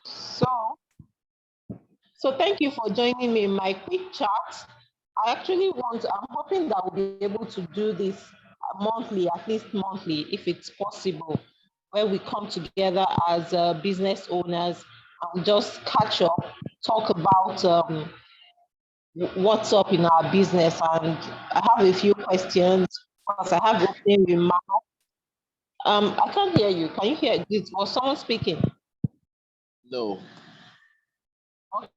So, so thank you for joining me in my quick chat. I'm hoping that we'll be able to do this monthly, at least monthly, if it's possible, where we come together as business owners and just catch up, talk about what's up in our business. And I have a few questions because I have opening remarks. I can't hear you. Can you hear this? Was someone speaking? No.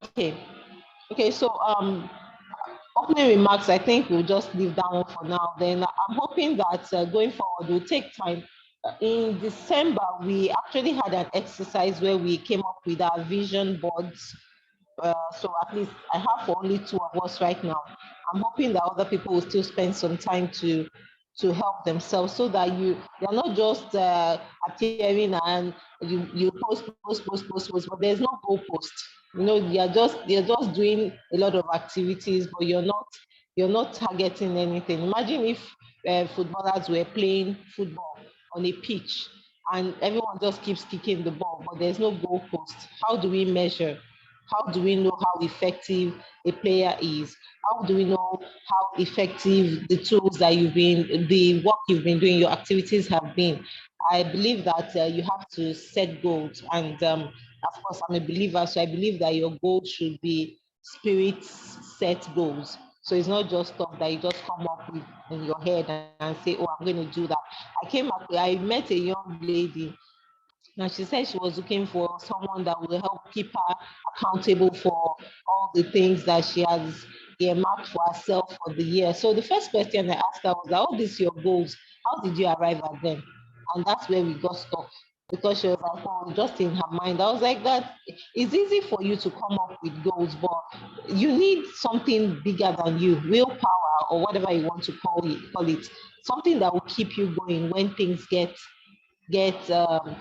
Okay. Okay, so opening remarks, I think we'll just leave that one for now. Then I'm hoping that going forward, we'll take time. In December, we actually had an exercise where we came up with our vision boards. So at least I have for only two of us right now. I'm hoping that other people will still spend some time to help themselves so that you're not just appearing and you post, but there's no goal post. You're just doing a lot of activities, but you're not targeting anything. Imagine if footballers were playing football on a pitch and everyone just keeps kicking the ball, but there's no goal post. How do we measure? How do we know how effective a player is? How do we know how effective the tools that the work you've been doing, your activities have been? I believe that you have to set goals. And of course, I'm a believer, so I believe that your goals should be spirit set goals. So it's not just stuff that you just come up with in your head and say, oh, I'm going to do that. I met a young lady and she said she was looking for someone that will help keep her accountable for all the things that she has earmarked for herself for the year. So the first question I asked her was, "All these your goals? How did you arrive at them?" And that's where we got stuck because she was like, "Oh, just in her mind." I was like, "That it's easy for you to come up with goals, but you need something bigger than you, willpower or whatever you want to call it, something that will keep you going when things get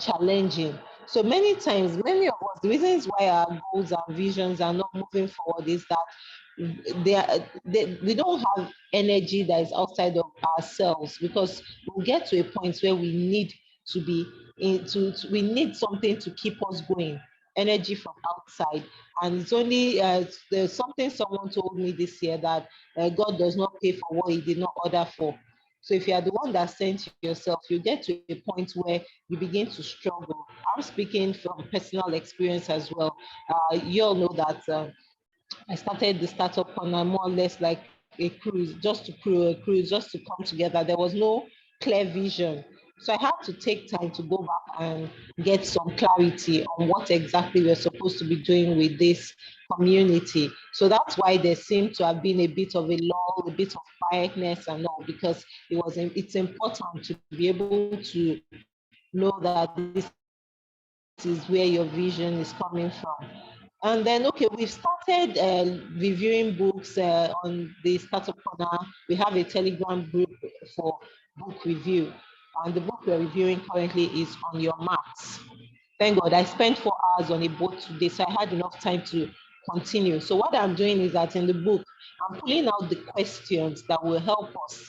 challenging." So many times, many of us, the reasons why our goals and visions are not moving forward is that we don't have energy that is outside of ourselves because we'll get to a point where we need to be we need something to keep us going, energy from outside. And it's only there's something someone told me this year that God does not pay for what he did not order for. So if you are the one that sent yourself, you get to a point where you begin to struggle. I'm speaking from personal experience as well. You all know that I started the startup on a more or less like a cruise, just to come together. There was no clear vision. So I had to take time to go back and get some clarity on what exactly we're supposed to be doing with this community. So that's why there seemed to have been a bit of a lull, a bit of quietness and all, because it's important to be able to know that this is where your vision is coming from. And then, okay, we've started reviewing books on the Startup Corner. We have a Telegram group for book review. And the book we're reviewing currently is On Your Marks. Thank God, I spent 4 hours on a boat today, so I had enough time to continue. So what I'm doing is that in the book, I'm pulling out the questions that will help us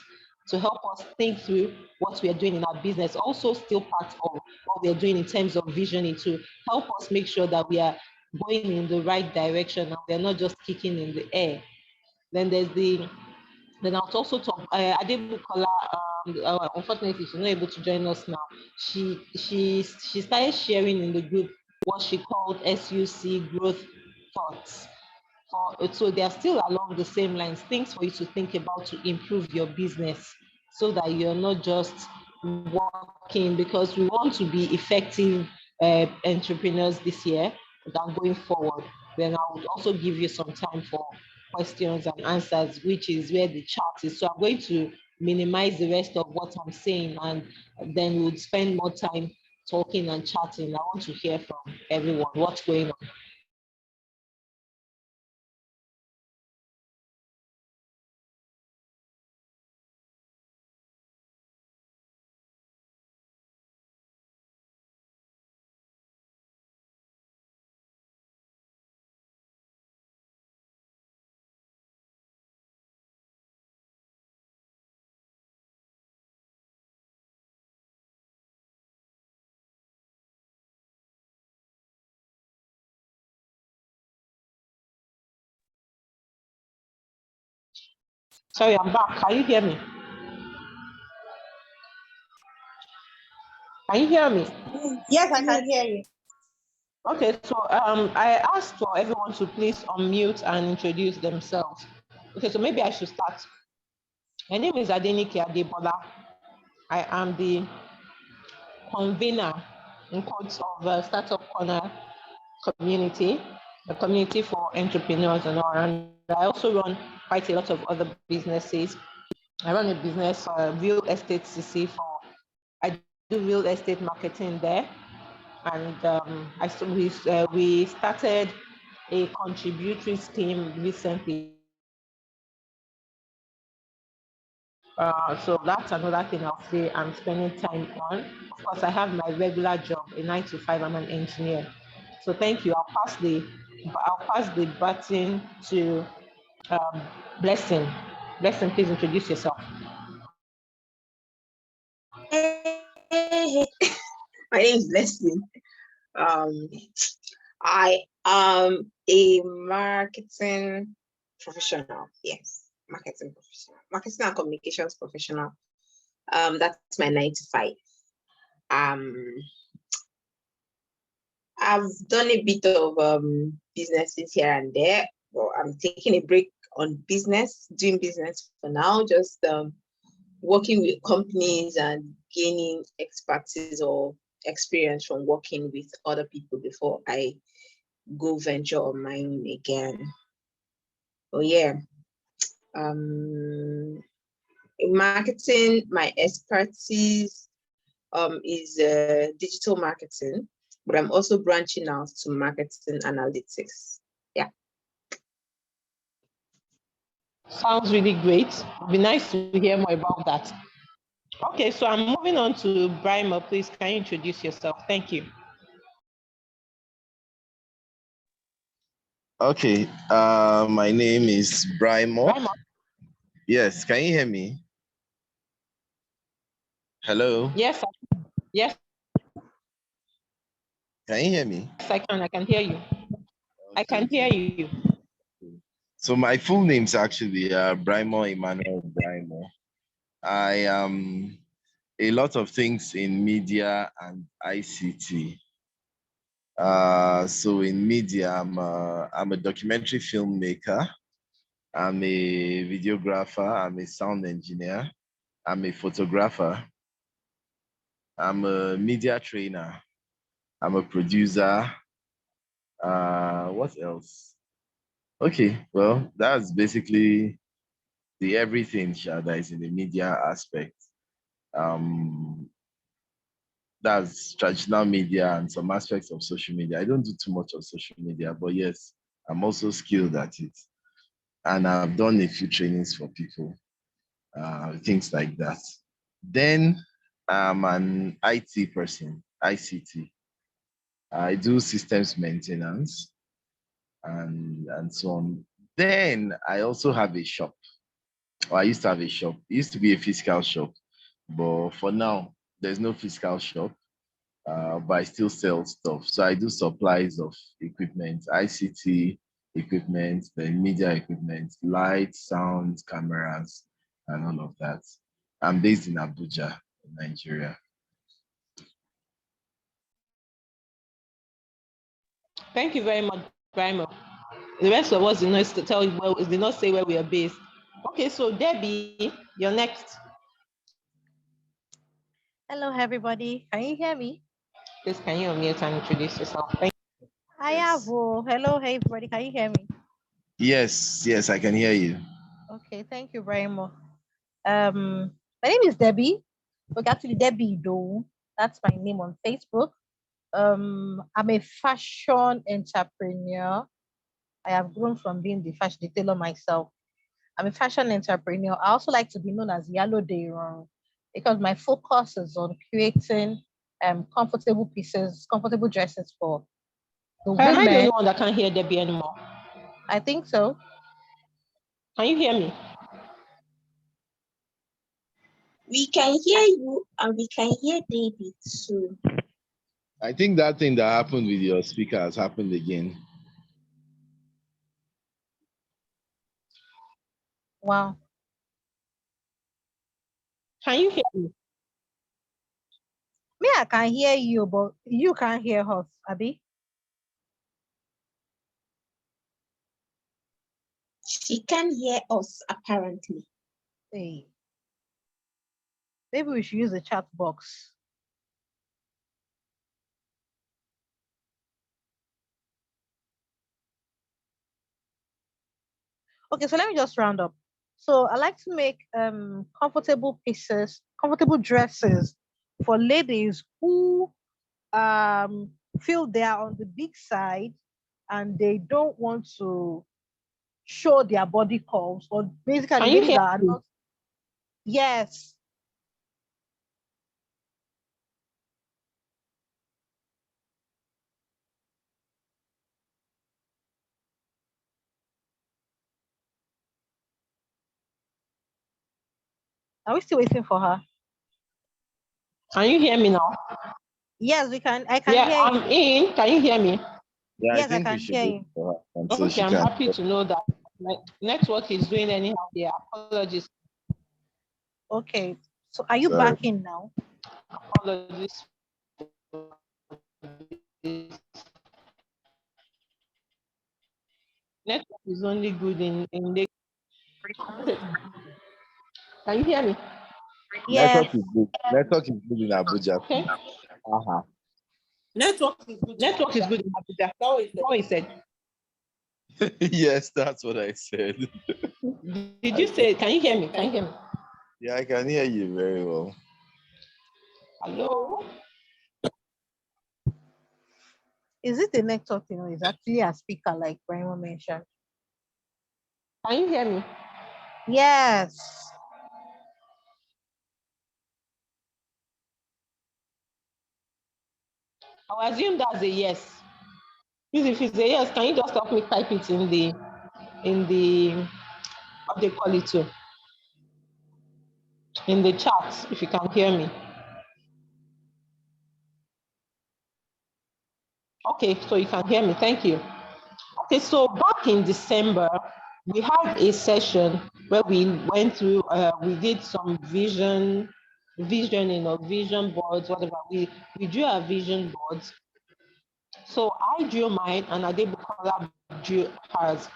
think through what we are doing in our business. Also, still part of what we are doing in terms of visioning to help us make sure that we are going in the right direction and we are not just kicking in the air. Then there's the then I'll also talk. Adebukola, unfortunately, she's not able to join us now. She started sharing in the group what she called SUC growth thoughts. So they are still along the same lines, things for you to think about to improve your business so that you're not just working, because we want to be effective entrepreneurs this year than going forward. Then I would also give you some time for questions and answers, which is where the chat is. So I'm going to minimize the rest of what I'm saying and then we'll spend more time talking and chatting. I want to hear from everyone what's going on. Sorry, I'm back. Can you hear me? Can you hear me? Yes, I can hear you. Okay, so I asked for everyone to please unmute and introduce themselves. Okay, so maybe I should start. My name is Adenike Adebola. I am the convener in quotes of Startup Corner community, a community for entrepreneurs and all. And I also run quite a lot of other businesses. I run a business, real estate CC for, I do real estate marketing there. And we started a contributory scheme recently. So that's another thing I'll say I'm spending time on. Of course, I have my regular job, a 9 to 5. I'm an engineer. So thank you. I'll pass the baton to um, Blessing. Blessing, please introduce yourself. Hey. My name is Leslie. I am a marketing professional. Yes, marketing professional, marketing and communications professional. That's my 9 to 5. I've done a bit of businesses here and there, but I'm taking a break on doing business for now, just working with companies and gaining expertise or experience from working with other people before I go venture on my own again. Oh yeah. In marketing, my expertise is digital marketing, but I'm also branching out to marketing analytics. Yeah. Sounds really great. It'd be nice to hear more about that. Okay, so I'm moving on to Brima. Please, can you introduce yourself? Thank you. Okay. My name is Brimo. Brima. Yes. Can you hear me? Hello. Yes, yes, Can you hear me? yes, I can. I can hear you. I can Okay. hear you. So my full name's actually Brimo Emmanuel Brimo. I am a lot of things in media and ICT. So in media, I'm a documentary filmmaker. I'm a videographer. I'm a sound engineer. I'm a photographer. I'm a media trainer. I'm a producer. What else? Okay, well, that's basically the everything that is in the media aspect. Um, that's traditional media and some aspects of social media. I don't do too much of social media, but yes, I'm also skilled at it. And I've done a few trainings for people, things like that. Then I'm an IT person, ICT. I do systems maintenance and so on. Then I also have a shop. Or I used to have a shop. It used to be a physical shop, but for now, there's no physical shop. But I still sell stuff. So I do supplies of equipment, ICT equipment, the media equipment, lights, sound, cameras, and all of that. I'm based in Abuja, Nigeria. Thank you very much, Brima. The rest of us did not tell you well, did not say where we are based. Okay, so Debbie, you're next. Hello, everybody. Can you hear me? Please, can you unmute and introduce yourself? Thank you. Hi, Yes. Avo. Hello, hey, everybody. Can you hear me? Yes, I can hear you. Okay, thank you very much. My name is Debbie. Look, actually, Debbie though. That's my name on Facebook. I'm a fashion entrepreneur. I have grown from being the fashion detailer myself. I'm a fashion entrepreneur. I also like to be known as Yellow Day Run because my focus is on creating comfortable pieces, comfortable dresses for the Am I the only women. one that can't hear Debbie anymore? I think so. Can you hear me? We can hear you and we can hear David too. I think that thing that happened with your speaker has happened again. Wow. Can you hear me? Me, I can hear you, but you can't hear us, Abby. She can hear us, apparently. Hey, maybe we should use the chat box. Okay, so let me just round up. So I like to make comfortable pieces, comfortable dresses for ladies who feel they are on the big side and they don't want to show their body curves, or basically Can you ladies hear that are me? not. Yes. Are we still waiting for her? Can you hear me now? Yes, we can. I can Yeah, hear I'm you. in. Can you hear me? Yeah, I Yes, I think we can should hear wait you. for her until Okay, she I'm can. happy to know that my network is doing anyhow here. Apologies. Okay. So are you Sorry. back in now? Apologies for this. Network is only good in the. Can you hear me? Yes. Network is good. Network is good in Abuja. Okay. Uh-huh. Network is good in Abuja. That's what he said. Yes, that's what I said. Did you say? Can you hear me? Can you hear me? Yeah, I can hear you very well. Hello. Is it the network thing, or is actually a speaker like Brahma mentioned? Can you hear me? Yes. I'll assume that's a yes. Please, if it's a yes, can you just help me type it in the what they call it too? In the chat, if you can hear me. Okay, so you can hear me. Thank you. Okay, so back in December, we had a session where we went through, we did some visioning or vision boards, whatever. We drew our vision boards. So I drew mine and Adebukola drew hers.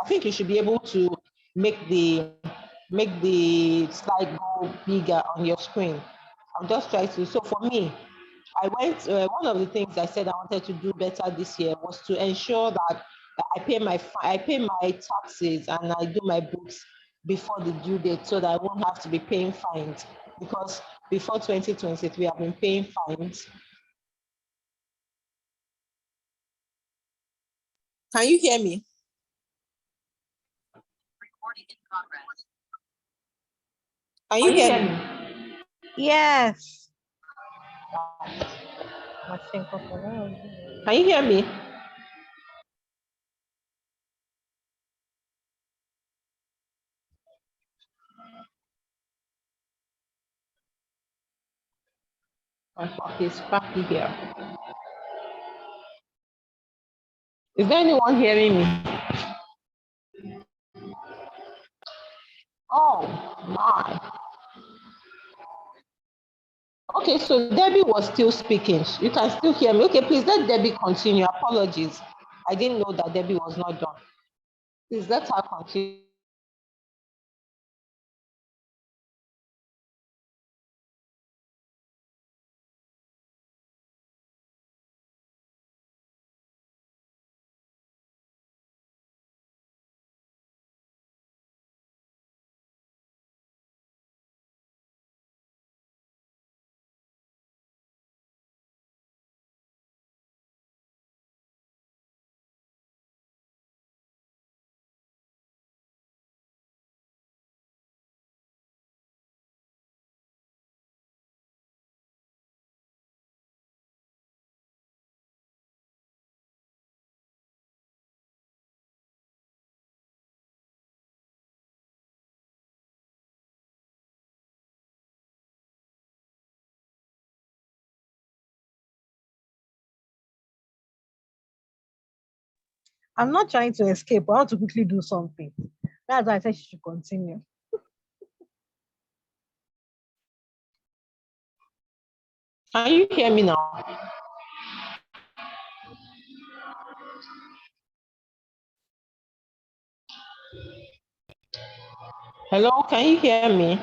I think you should be able to make the slide go bigger on your screen. I'll just try to. So for me, I went. One of the things I said I wanted to do better this year was to ensure that I pay my taxes and I do my books before the due date, so that I won't have to be paying fines. Because before 2023, I've been paying fines. Can you hear me? Can you hear me? Yes. Can you hear me? My fuck is crappy here. Is there anyone hearing me? Oh my. Okay, so Debbie was still speaking. You can still hear me. Okay, please let Debbie continue. Apologies. I didn't know that Debbie was not done. Please let her continue. I'm not trying to escape. I want to quickly do something. That's why I said she should continue. Can you hear me now? Hello, can you hear me?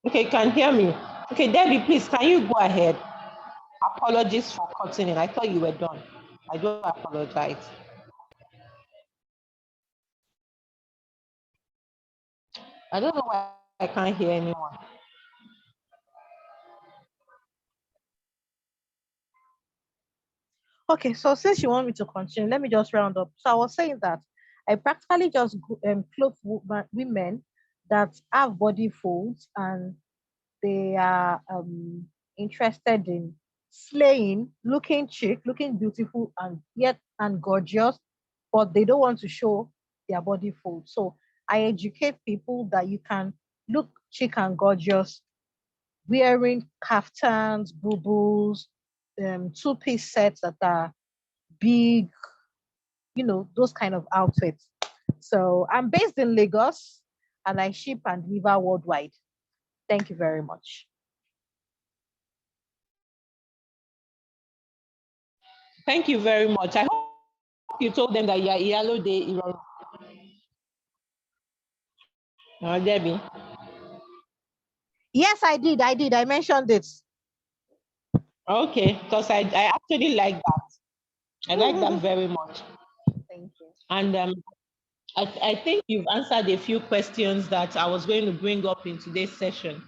Okay, can hear me. Okay, Debbie, please, can you go ahead? Apologies for cutting in. I thought you were done. I do apologize. I don't know why I can't hear anyone. Okay, so since you want me to continue, let me just round up. So I was saying that I practically just clothe women that have body folds and they are interested in slaying, looking chic, looking beautiful and yet and gorgeous, but they don't want to show their body folds. So I educate people that you can look chic and gorgeous wearing kaftans, bubbles, two-piece sets that are big, those kind of outfits. So I'm based in Lagos and I ship and deliver worldwide. Thank you very much. Thank you very much. I hope you told them that you're Iyalo de Irorin. Debbie. Yes, I did. I mentioned it. Okay, because I actually like that. I like that very much. Thank you. And I think you've answered a few questions that I was going to bring up in today's session.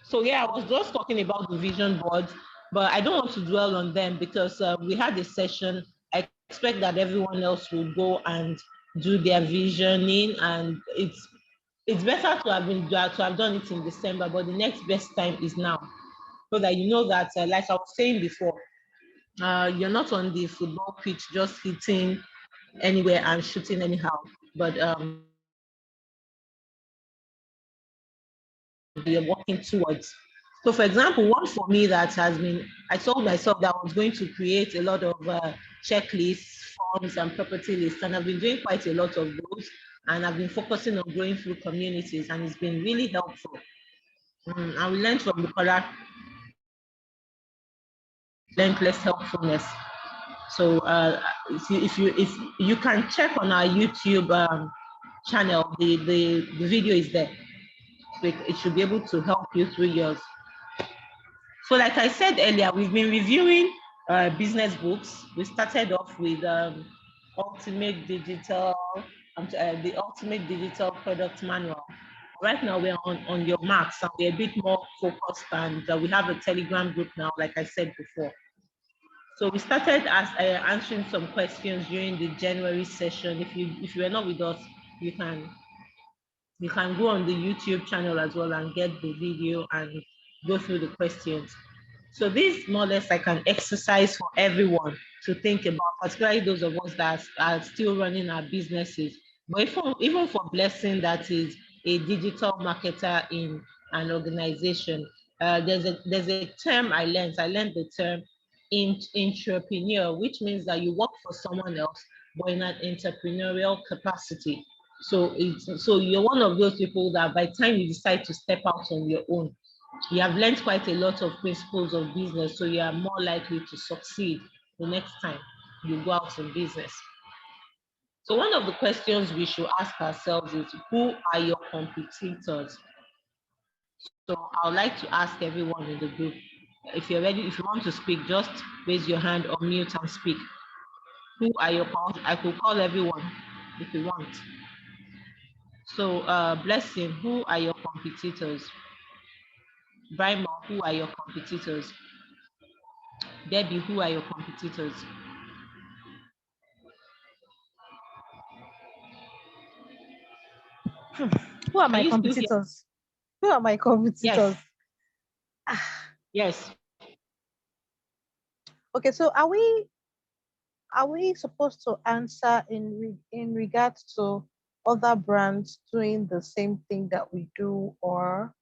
So yeah, I was just talking about the vision boards, but I don't want to dwell on them because we had a session. I expect that everyone else will go and do their visioning, and it's better to have done it in December, but the next best time is now, so that you know that, like I was saying before, you're not on the football pitch just hitting anywhere and shooting anyhow, but you're working towards. So, for example, one for me that has been, I told myself that I was going to create a lot of checklists, forms, and property lists, and I've been doing quite a lot of those. And I've been focusing on growing through communities, and it's been really helpful. And we learned from the color relentless helpfulness. So if you can check on our YouTube channel, the video is there. So it should be able to help you through yours. So like I said earlier, we've been reviewing business books. We started off with Ultimate Digital, the Ultimate Digital Product Manual. Right now we're on your marks and we're a bit more focused, and we have a Telegram group now, like I said before. So we started as answering some questions during the January session. If you are not with us, you can go on the YouTube channel as well and get the video and go through the questions. So this more or less like an exercise for everyone to think about, particularly those of us that are still running our businesses. But even for Blessing, that is a digital marketer in an organization, there's a term I learned. I learned the term entrepreneur, which means that you work for someone else, but in an entrepreneurial capacity. So you're one of those people that by the time you decide to step out on your own, you have learned quite a lot of principles of business, so you are more likely to succeed the next time you go out in business. So one of the questions we should ask ourselves is, who are your competitors? So I would like to ask everyone in the group, if you're ready, if you want to speak, just raise your hand or mute and speak. Who are your I could call everyone if you want. So Blessing, who are your competitors? Brima, who are your competitors? Debbie, who are your competitors? Who are Can my you still hear? competitors? Who are my competitors? Yes, Ah, yes. okay, so are we supposed to answer in regards to other brands doing the same thing that we do, or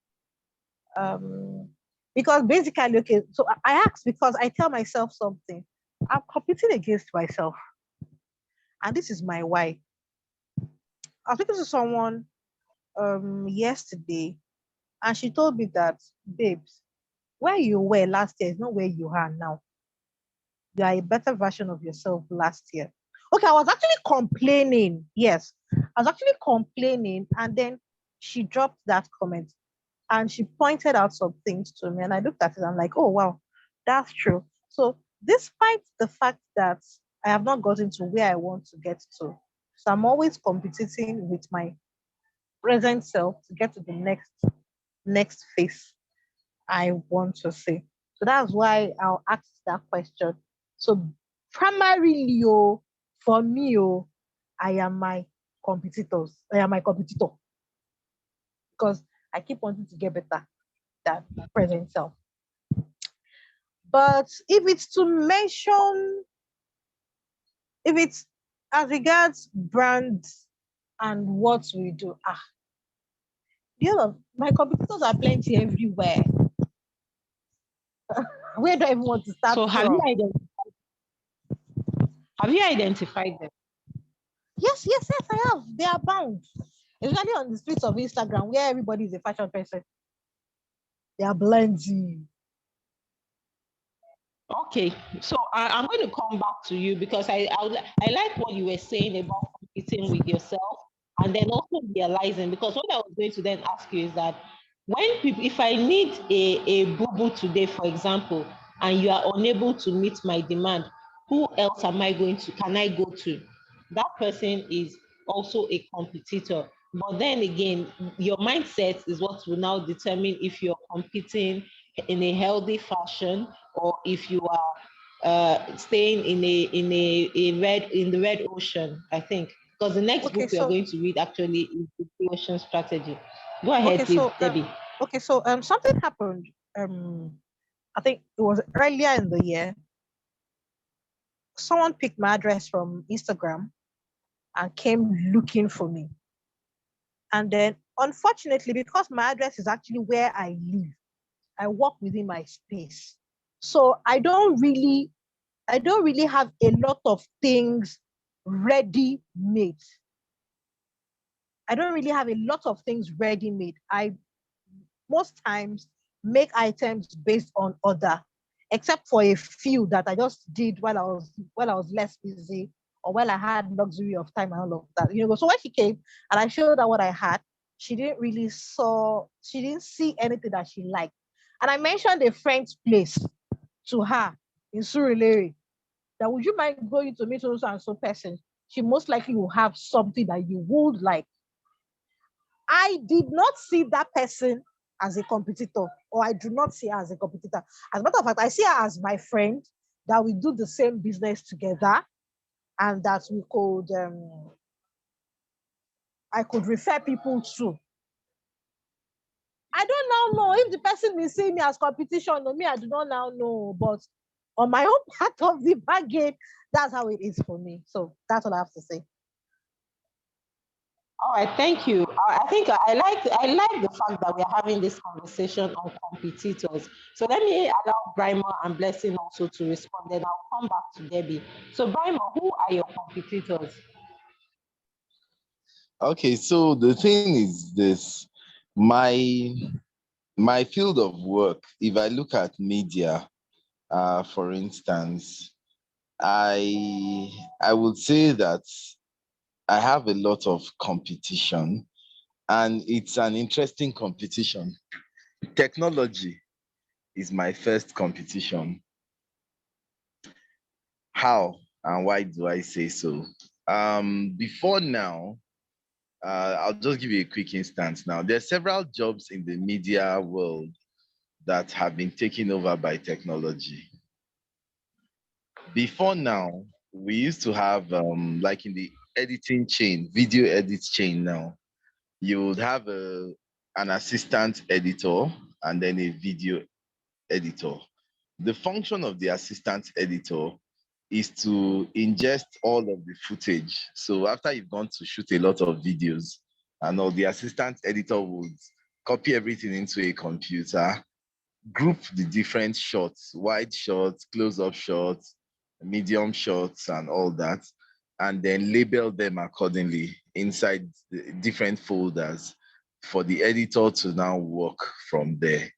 um because basically, okay, so I ask because I tell myself something. I'm competing against myself, and this is my why. I was speaking to someone yesterday, And she told me that, babes, where you were last year is not where you are now. You are a better version of yourself last year. Okay, I was actually complaining. Yes, I was actually complaining. And then she dropped that comment and she pointed out some things to me. And I looked at it and I'm like, oh, wow, that's true. So, despite the fact that I have not gotten to where I want to get to, so I'm always competing with my present self to get to the next phase I want to see. So that's why I'll ask that question. So primarily, for me, I am my competitors. I am my competitor because I keep wanting to get better than my present self. But if it's as regards brands and what we do, my competitors are plenty everywhere. Where do I even want to start So from? have you identified them? Yes, I have. They are bound. Especially on the streets of Instagram where everybody is a fashion person. They are blending. Okay, so I'm going to come back to you because I like what you were saying about competing with yourself and then also realizing, because what I was going to then ask you is that when people, if I need a boo boo today, for example, and you are unable to meet my demand, who else can I go to? That person is also a competitor. But then again, your mindset is what will now determine if you're competing in a healthy fashion or if you are staying in the red ocean, I think. Because the next Okay, book we are so going to read actually is the Blue Ocean Strategy. Go ahead, okay, please, so Debbie. something happened. I think it was earlier in the year. Someone picked my address from Instagram and came looking for me. And then unfortunately, because my address is actually where I live, I work within my space. So I don't really have a lot of things ready made. I don't really have a lot of things ready made. I most times make items based on order, except for a few that I just did while I was less busy or while I had luxury of time and all of that. So when she came and I showed her what I had, she didn't see anything that she liked. And I mentioned a friend's place to her in Surulere that would you mind going to meet so and so person? She most likely will have something that you would like. I did not see that person as a competitor, or I do not see her as a competitor. As a matter of fact, I see her as my friend that we do the same business together, and that I could refer people to. I don't now know if the person is seeing me as competition or me. I do not now know, but on my own part of the bargain, that's how it is for me. So that's all I have to say. All right, thank you. I think I like the fact that we are having this conversation on competitors. So let me allow Brimer and Blessing also to respond. Then I'll come back to Debbie. So Brimer, who are your competitors? Okay, so the thing is this, my my field of work, if I look at media, for instance, I would say that I have a lot of competition, and it's an interesting competition. Technology is my first competition. How and why do I say so? Before now, I'll just give you a quick instance now. There are several jobs in the media world that have been taken over by technology. Before now, we used to have, like in the editing chain, video edit chain now, you would have an assistant editor and then a video editor. The function of the assistant editor is to ingest all of the footage. So after you've gone to shoot a lot of videos and all, the assistant editor would copy everything into a computer, group the different shots, wide shots, close-up shots, medium shots, and all that, and then label them accordingly inside the different folders for the editor to now work from there.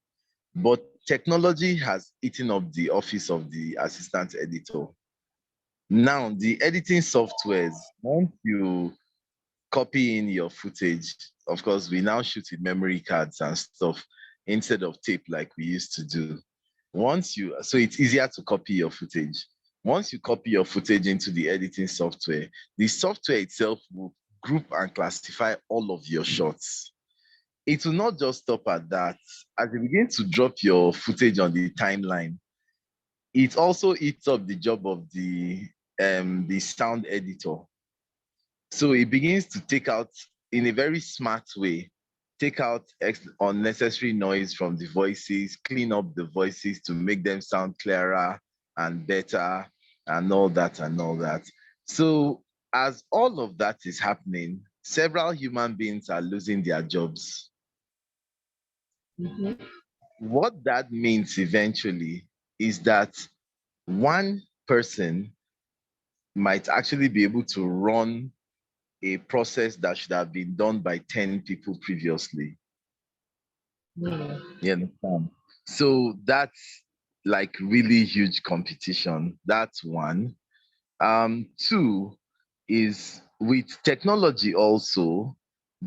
But technology has eaten up the office of the assistant editor. Now, the editing softwares, once you copy in your footage, of course, we now shoot with memory cards and stuff instead of tape like we used to do. So it's easier to copy your footage. Once you copy your footage into the editing software, the software itself will group and classify all of your shots. It will not just stop at that. As you begin to drop your footage on the timeline, it also eats up the job of the sound editor. So it begins to take out, in a very smart way, take out unnecessary noise from the voices, clean up the voices to make them sound clearer and better, and all that and all that. So as all of that is happening, several human beings are losing their jobs. What that means eventually is that one person might actually be able to run a process that should have been done by 10 people previously. You understand? So that's like really huge competition. That's one. Two is with technology also,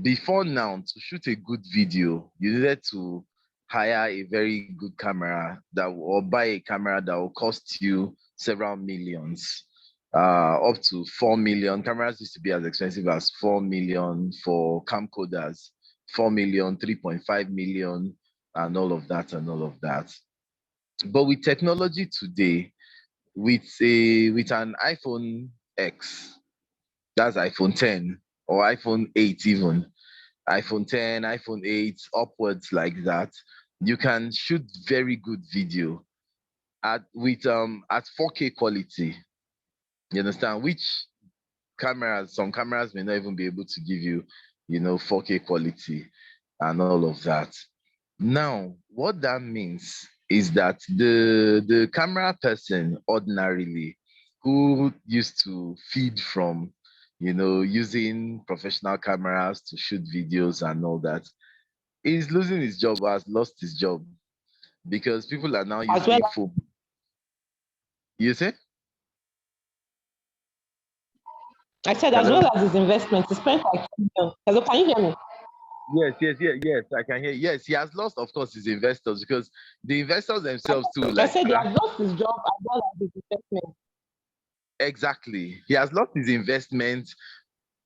before now, to shoot a good video, you needed to hire a very good camera or buy a camera that will cost you several millions, up to 4 million. Cameras used to be as expensive as 4 million for camcorders, 4 million, 3.5 million, and all of that and all of that. But with technology today, with an iPhone X, that's iPhone 10 or iPhone 8 even, iPhone 10, iPhone 8, upwards like that, you can shoot very good video at 4K quality. You understand? Which some cameras may not even be able to give you, 4K quality and all of that. Now, what that means is that the camera person ordinarily who used to feed from, using professional cameras to shoot videos and all that, is losing his job, has lost his job, because people are now using phone. You say? I said, as well as his investment, he spent like $2 million. Hello, can you hear me? Yes, I can hear. Yes, he has lost, of course, his investors, because the investors themselves too. I said he has lost his job as well as his investment. Exactly. He has lost his investment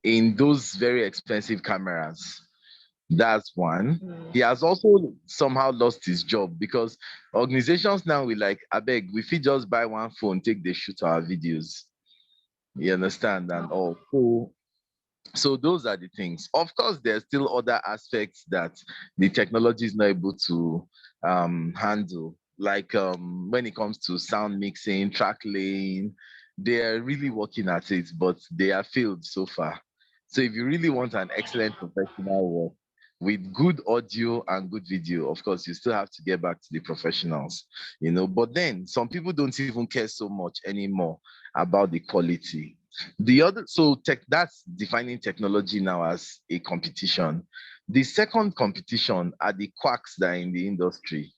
in those very expensive cameras. That's one. He has also somehow lost his job, because organizations now will like, I beg, we fit just buy one phone, take the shoot our videos. You understand? And all. So those are the things. Of course, there's still other aspects that the technology is not able to handle, like when it comes to sound mixing, track laying. They're really working at it, but they are failed so far. So if you really want an excellent professional work with good audio and good video, of course, you still have to get back to the professionals, But then some people don't even care so much anymore about the quality. That's defining technology now as a competition. The second competition are the quacks that are in the industry.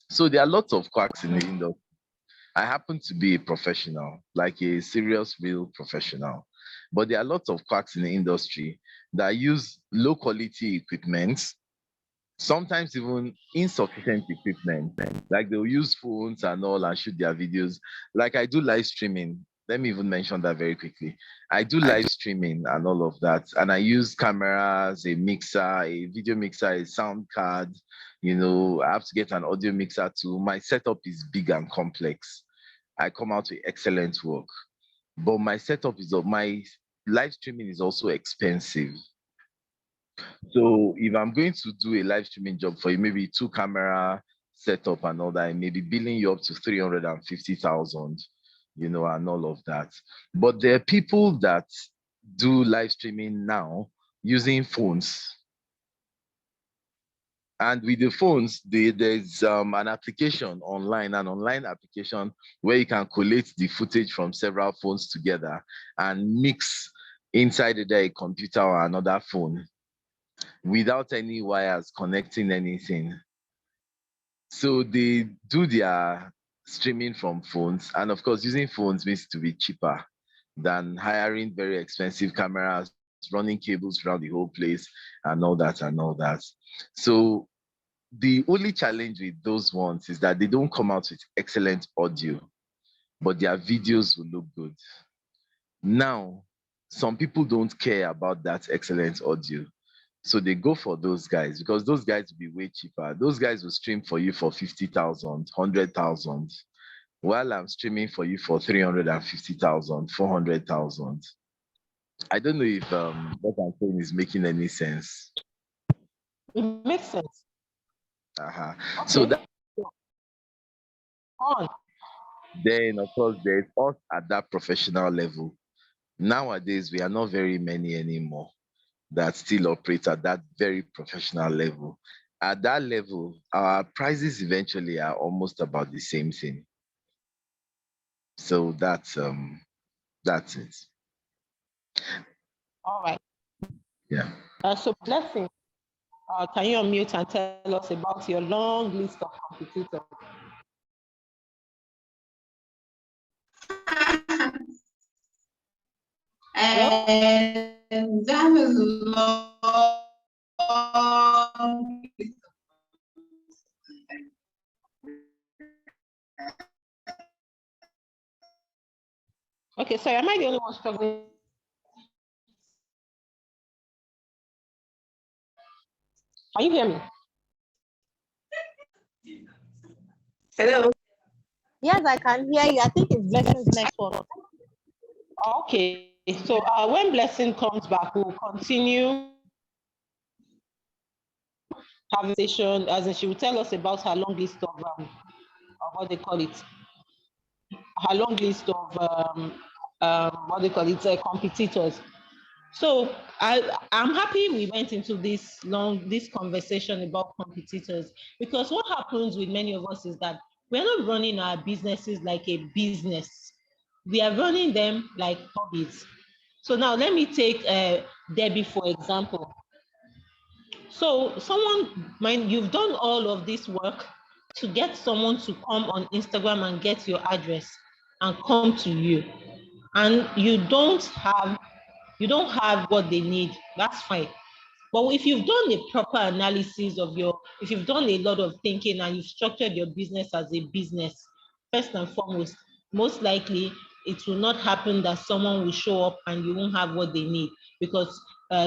So there are lots of quacks in the industry. I happen to be a professional, like a serious, real professional. But there are lots of quacks in the industry that use low quality equipment, sometimes even insufficient equipment. Like they'll use phones and all and shoot their videos. Like I do live streaming. Let me even mention that very quickly. I do live streaming and all of that. And I use cameras, a mixer, a video mixer, a sound card. I have to get an audio mixer too. My setup is big and complex. I come out with excellent work. But my live streaming is also expensive. So if I'm going to do a live streaming job for you, maybe 2-camera setup and all that, I may be billing you up to 350,000, and all of that. But there are people that do live streaming now using phones. And with the phones, there's an application online, an online application where you can collate the footage from several phones together and mix inside a computer or another phone without any wires connecting anything. So they do their streaming from phones, and of course, using phones means to be cheaper than hiring very expensive cameras, running cables around the whole place, and all that and all that. So the only challenge with those ones is that they don't come out with excellent audio, but their videos will look good. Now, some people don't care about that excellent audio. So they go for those guys because those guys will be way cheaper. Those guys will stream for you for 50,000, 100,000, while I'm streaming for you for 350,000, 400,000. I don't know if what I'm saying is making any sense. It makes sense. Uh-huh. Okay. So that, on. then, of course, there's us at that professional level. Nowadays, we are not very many anymore that still operate at that very professional level. At that level, our prices eventually are almost about the same thing. So that's it. All right. Yeah. So Blessing, can you unmute and tell us about your long list of competitors? That was long. Okay, so am I the only one struggling? Can you hear me? Hello. Yes, I can hear you. I think it's Blessing's network. Okay, so when Blessing comes back, we'll continue conversation, as in she will tell us about her long list of what they call it, her long list of what they call it, competitors. So I'm happy we went into this conversation about competitors, because what happens with many of us is that we're not running our businesses like a business. We are running them like hobbies. So now let me take Debbie, for example. So you've done all of this work to get someone to come on Instagram and get your address and come to you. And you don't have what they need. That's fine. But if you've done a proper analysis if you've done a lot of thinking and you've structured your business as a business, first and foremost, most likely it will not happen that someone will show up and you won't have what they need. Because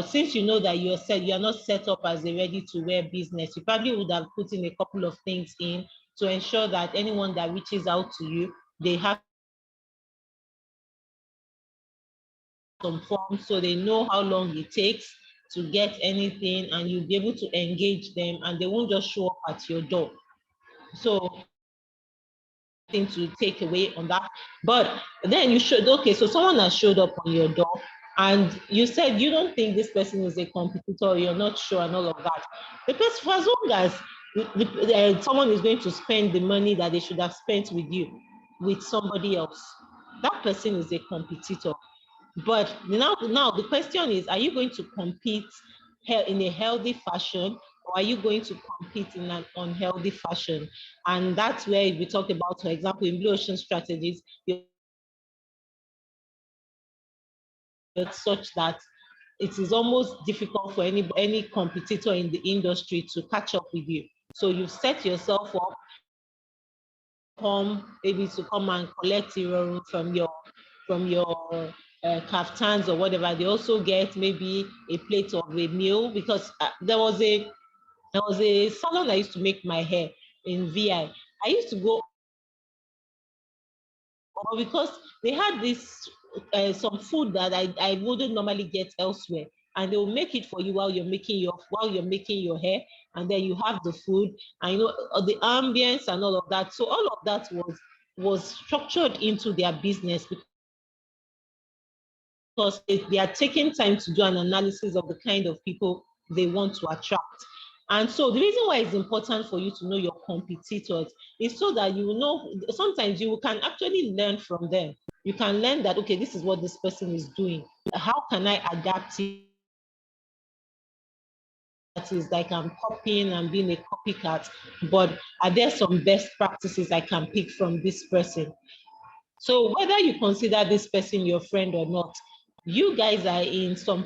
since you know that you're not set up as a ready-to-wear business, you probably would have put in a couple of things in to ensure that anyone that reaches out to you, they have some forms so they know how long it takes to get anything, and you'll be able to engage them and they won't just show up at your door. So thing to take away on that. But then you should, okay, so someone has showed up on your door and you said you don't think this person is a competitor, you're not sure and all of that. The person, for as long as someone is going to spend the money that they should have spent with you with somebody else, that person is a competitor. But now the question is, are you going to compete in a healthy fashion, or are you going to compete in an unhealthy fashion? And that's where we talk about, for example, in Blue Ocean strategies, such that it is almost difficult for any competitor in the industry to catch up with you. So you've set yourself up, maybe to come and collect your from your kaftans or whatever. They also get maybe a plate of a meal, because there was a salon I used to make my hair in VI. I used to go because they had this some food that I wouldn't normally get elsewhere, and they will make it for you while you're making your hair, and then you have the food, and the ambience and all of that. So all of that was structured into their business, because they are taking time to do an analysis of the kind of people they want to attract. And so the reason why it's important for you to know your competitors is so that you know, sometimes you can actually learn from them. You can learn that, okay, this is what this person is doing. How can I adapt it is like I'm copying and being a copycat, but are there some best practices I can pick from this person? So whether you consider this person your friend or not, you guys are in some.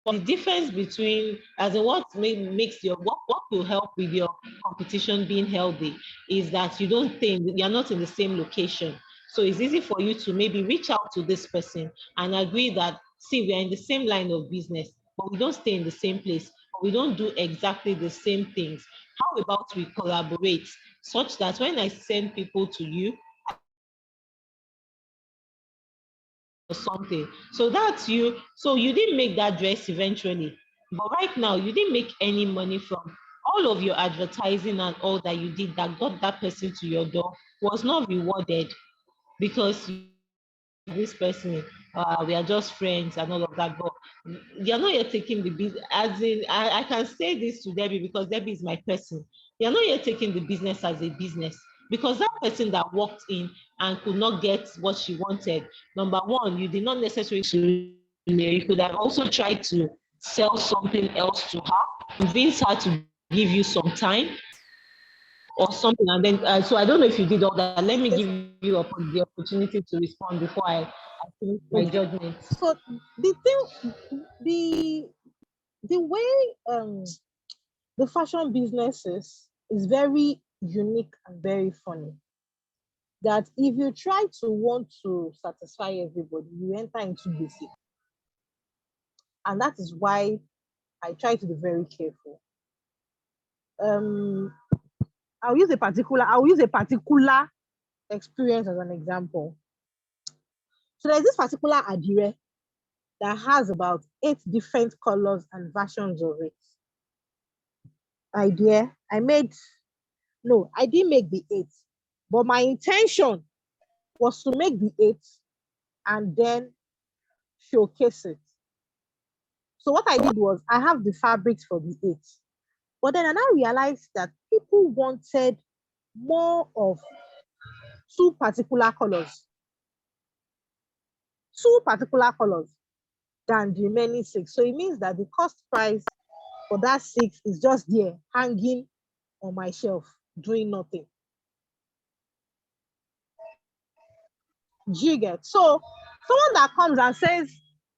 The difference between, as in what makes your what will help with your competition being healthy is that you don't think you're not in the same location. So it's easy for you to maybe reach out to this person and agree that, see, we are in the same line of business, but we don't stay in the same place, but we don't do exactly the same things. How about we collaborate such that when I send people to you or something, so that's you. So you didn't make that dress eventually, but right now you didn't make any money from all of your advertising and all that you did that got that person to your door was not rewarded because this person, we are just friends and all of that, but you're not yet taking the business. As in, I can say this to Debbie because Debbie is my person. You're not yet taking the business as a business because that person that walked in and could not get what she wanted, number one, you did not necessarily, you could have also tried to sell something else to her, convince her to give you some time or something. And then, so I don't know if you did all that. Let me give you the opportunity to respond before I finish my judgment. So the thing, the way the fashion business is very unique and very funny. That if you try to want to satisfy everybody, you enter into basic. And that is why I try to be very careful. Um, I'll use a particular experience as an example. So there's this particular adire that has about 8 different colors and versions of it. Idea. I didn't make the 8, but my intention was to make the 8 and then showcase it. So what I did was I have the fabrics for the 8, but then I now realized that people wanted more of 2 particular colors than the remaining 6. So it means that the cost price for that 6 is just there hanging on my shelf doing nothing. Do you get? So someone that comes and says,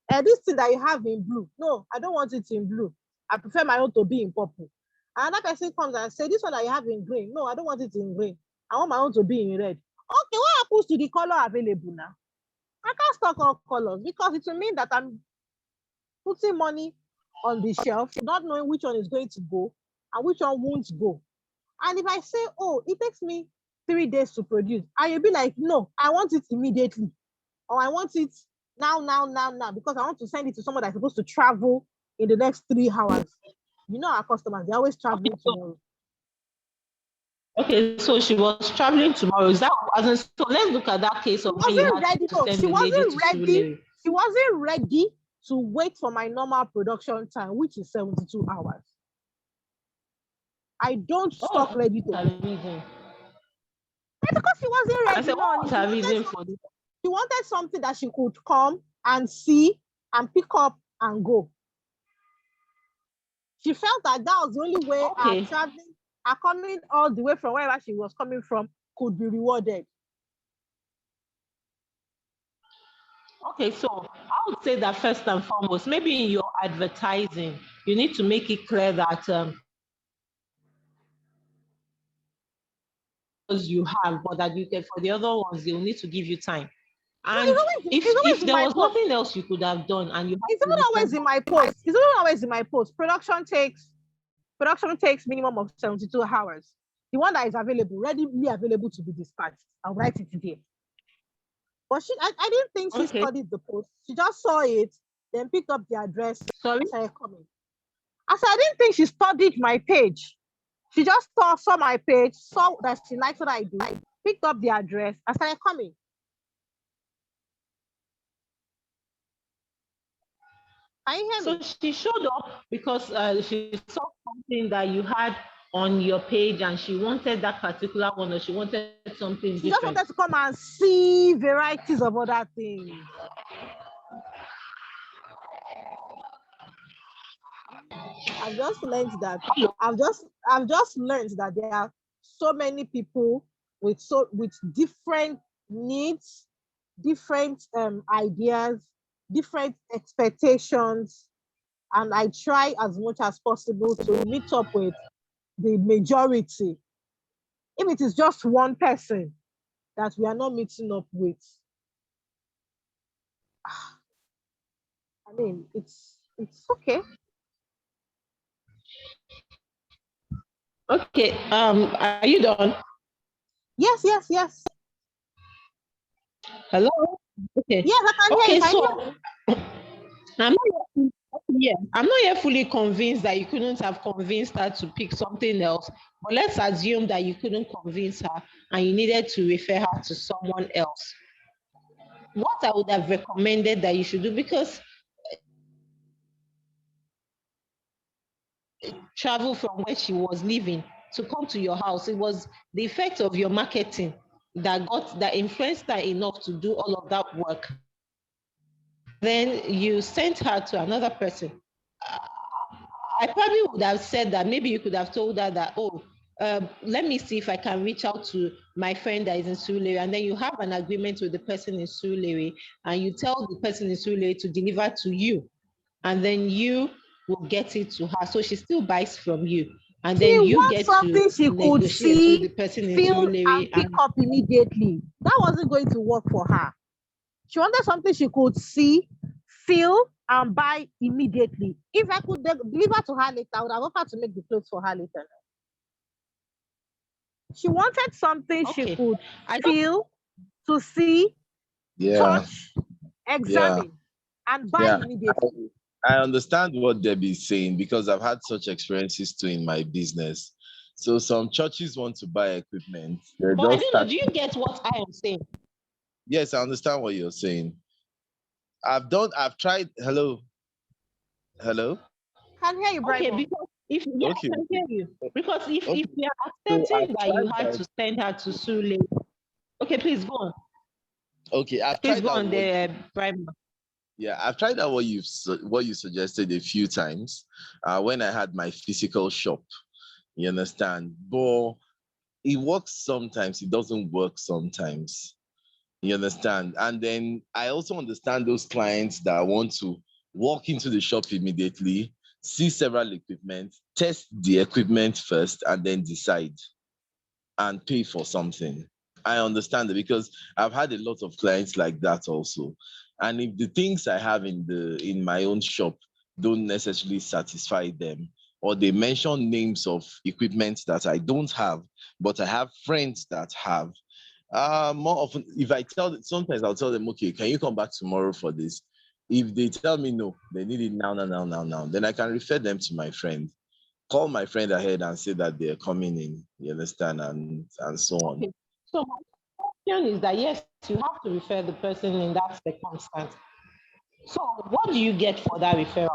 this thing that you have in blue, no, I don't want it in blue. I prefer my own to be in purple. Another person comes and says, this one that you have in green, no, I don't want it in green. I want my own to be in red. Okay, what happens to the color available now? I can't stock all colors because it will mean that I'm putting money on the shelf, not knowing which one is going to go and which one won't go. And if I say, oh, it takes me 3 days to produce, and you'll be like, no, I want it immediately, or I want it now, because I want to send it to someone that's supposed to travel in the next 3 hours. You know, our customers, they're always traveling tomorrow. Okay, so she was traveling tomorrow. Is that, so let's look at that case of when you had to send the lady to Surulere. She wasn't ready to wait for my normal production time, which is 72 hours. I don't stock ready to go. Because she wasn't ready. I said, what was her reason for this? She wanted something that she could come and see and pick up and go. She felt that that was the only way her traveling, her coming all the way from wherever she was coming from could be rewarded. Okay, so I would say that first and foremost, maybe in your advertising, you need to make it clear that you have, but that you can, for the other ones, they will need to give you time. And if there was nothing else you could have done, and you, it's not always in my post. It's not always in my post. Production takes minimum of 72 hours. The one that is available, readily available to be dispatched, I'll write it here. But I didn't think she studied the post. She just saw it, then picked up the address. Sorry? Started coming. I said, I didn't think she studied my page. She just saw my page, saw that she likes what I do, picked up the address, and started coming. Can you hear me? So she showed up because she saw something that you had on your page and she wanted that particular one, or she wanted something different. She just wanted to come and see varieties of other things. I've just learned that Hello. I've just learned that there are so many people with different needs, different ideas, different expectations, and I try as much as possible to meet up with the majority. If it is just one person that we are not meeting up with, I mean, it's okay. Okay. Are you done? Yes, yes, yes, Hello. Okay. yes. I can hear you. Okay. Can you hear So I'm not yet, yeah, I'm not yet fully convinced that you couldn't have convinced her to pick something else. But let's assume that you couldn't convince her and you needed to refer her to someone else. What I would have recommended that you should do, because travel from where she was living to come to your house, it was the effect of your marketing that influenced her enough to do all of that work. Then you sent her to another person. I probably would have said that maybe you could have told her that, oh, let me see if I can reach out to my friend that is in Sulere. And then you have an agreement with the person in Sulere and you tell the person in Sulere to deliver to you. And then you will get it to her. So she still buys from you. And She then you wants get to something she could negotiate with the see, person in feel, Sulere. and pick up immediately. That wasn't going to work for her. She wanted something she could see, feel, and buy immediately. If I could deliver to her later, I would have offered to make the clothes for her later. She wanted something she Okay. could I don't, feel, to see, Yeah, touch, yeah, examine, and buy yeah. immediately. I understand what Debbie is saying because I've had such experiences too in my business. So some churches want to buy equipment. They but I just don't know. start. Do you get what I am saying? Yes, I understand what you're saying. I've tried. Hello, hello. Can hear you, Okay, Brimo. because if yeah, Okay, I can hear you. Because if okay. we are So I've accepting that you tried had that. to send her to Sule, okay, please go on. Okay, I've Please tried go that. on the prime. Yeah, I've tried out what you suggested a few times when I had my physical shop. You understand? But it works sometimes. It doesn't work sometimes. You understand? And then I also understand those clients that want to walk into the shop immediately, see several equipment, test the equipment first, and then decide and pay for something. I understand it because I've had a lot of clients like that also. And if the things I have in my own shop don't necessarily satisfy them, or they mention names of equipment that I don't have, but I have friends that have, more often, if I tell them, sometimes I'll tell them, okay, can you come back tomorrow for this? If they tell me no, they need it now, then I can refer them to my friend, call my friend ahead and say that they're coming in, you understand, and so on. Okay. So my question is that yes, you have to refer the person in that circumstance. So what do you get for that referral?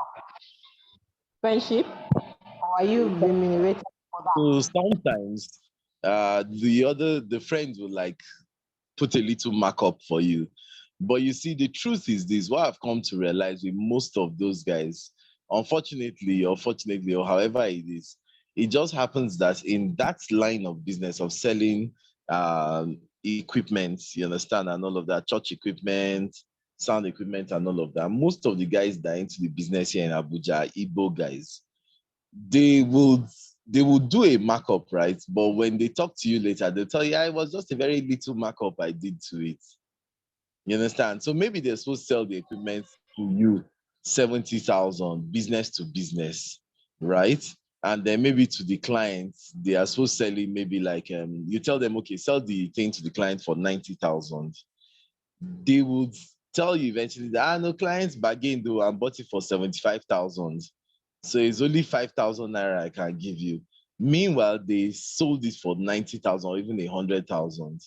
Friendship, or are you remunerated for So that? sometimes the friends will like put a little markup for you. But you see, the truth is this, what I've come to realize with most of those guys, unfortunately or fortunately, or however it is, it just happens that in that line of business of selling equipment, you understand, and all of that, church equipment, sound equipment, and all of that, most of the guys that are into the business here in Abuja are Igbo guys. They would they would do a markup, right? But when they talk to you later, they'll tell you, "Yeah, it was just a very little markup I did to it." You understand? So maybe they're supposed to sell the equipment to you 70,000 business to business, right? And then maybe to the clients, they are supposed to sell it maybe like you tell them, okay, sell the thing to the client for 90,000. They would tell you eventually that no clients bargain though and bought it for 75,000. So it's only 5,000 naira I can give you. Meanwhile, they sold it for 90,000 or even 100,000.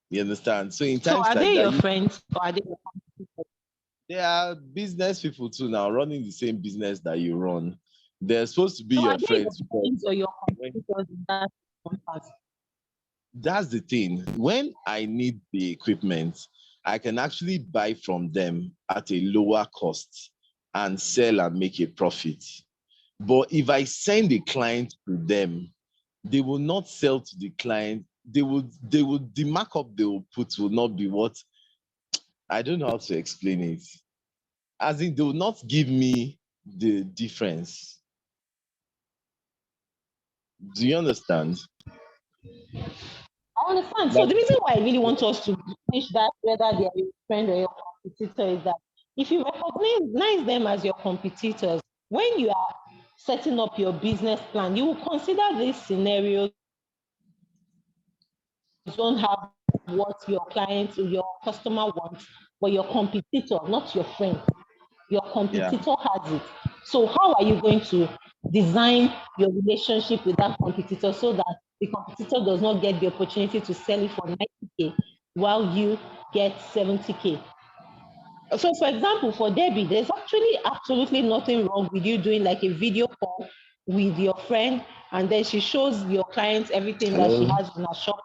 You understand? So in So times are like they that, your friends or are they your competitors? there are business people too now running the same business that you run. They're supposed to be So are your they your friends because friends or your when, competitors in that instance? that's the thing. When I need the equipment, I can actually buy from them at a lower cost and sell and make a profit. But if I send a client to them, they will not sell to the client. The markup they will put will not be what, I don't know how to explain it. As in, they will not give me the difference. Do you understand? I understand. So the reason why I really want us to finish that, whether they are your friend or your competitor, is that if you recognize them as your competitors, when you are setting up your business plan, you will consider these scenarios. You don't have what your client or your customer wants, but your competitor, not your friend. Your Yeah. competitor has it. So how are you going to design your relationship with that competitor so that the competitor does not get the opportunity to sell it for 90K while you get 70K? So for example, for Debbie, there's actually absolutely nothing wrong with you doing like a video call with your friend, and then she shows your clients everything that she Hello? has in her shop,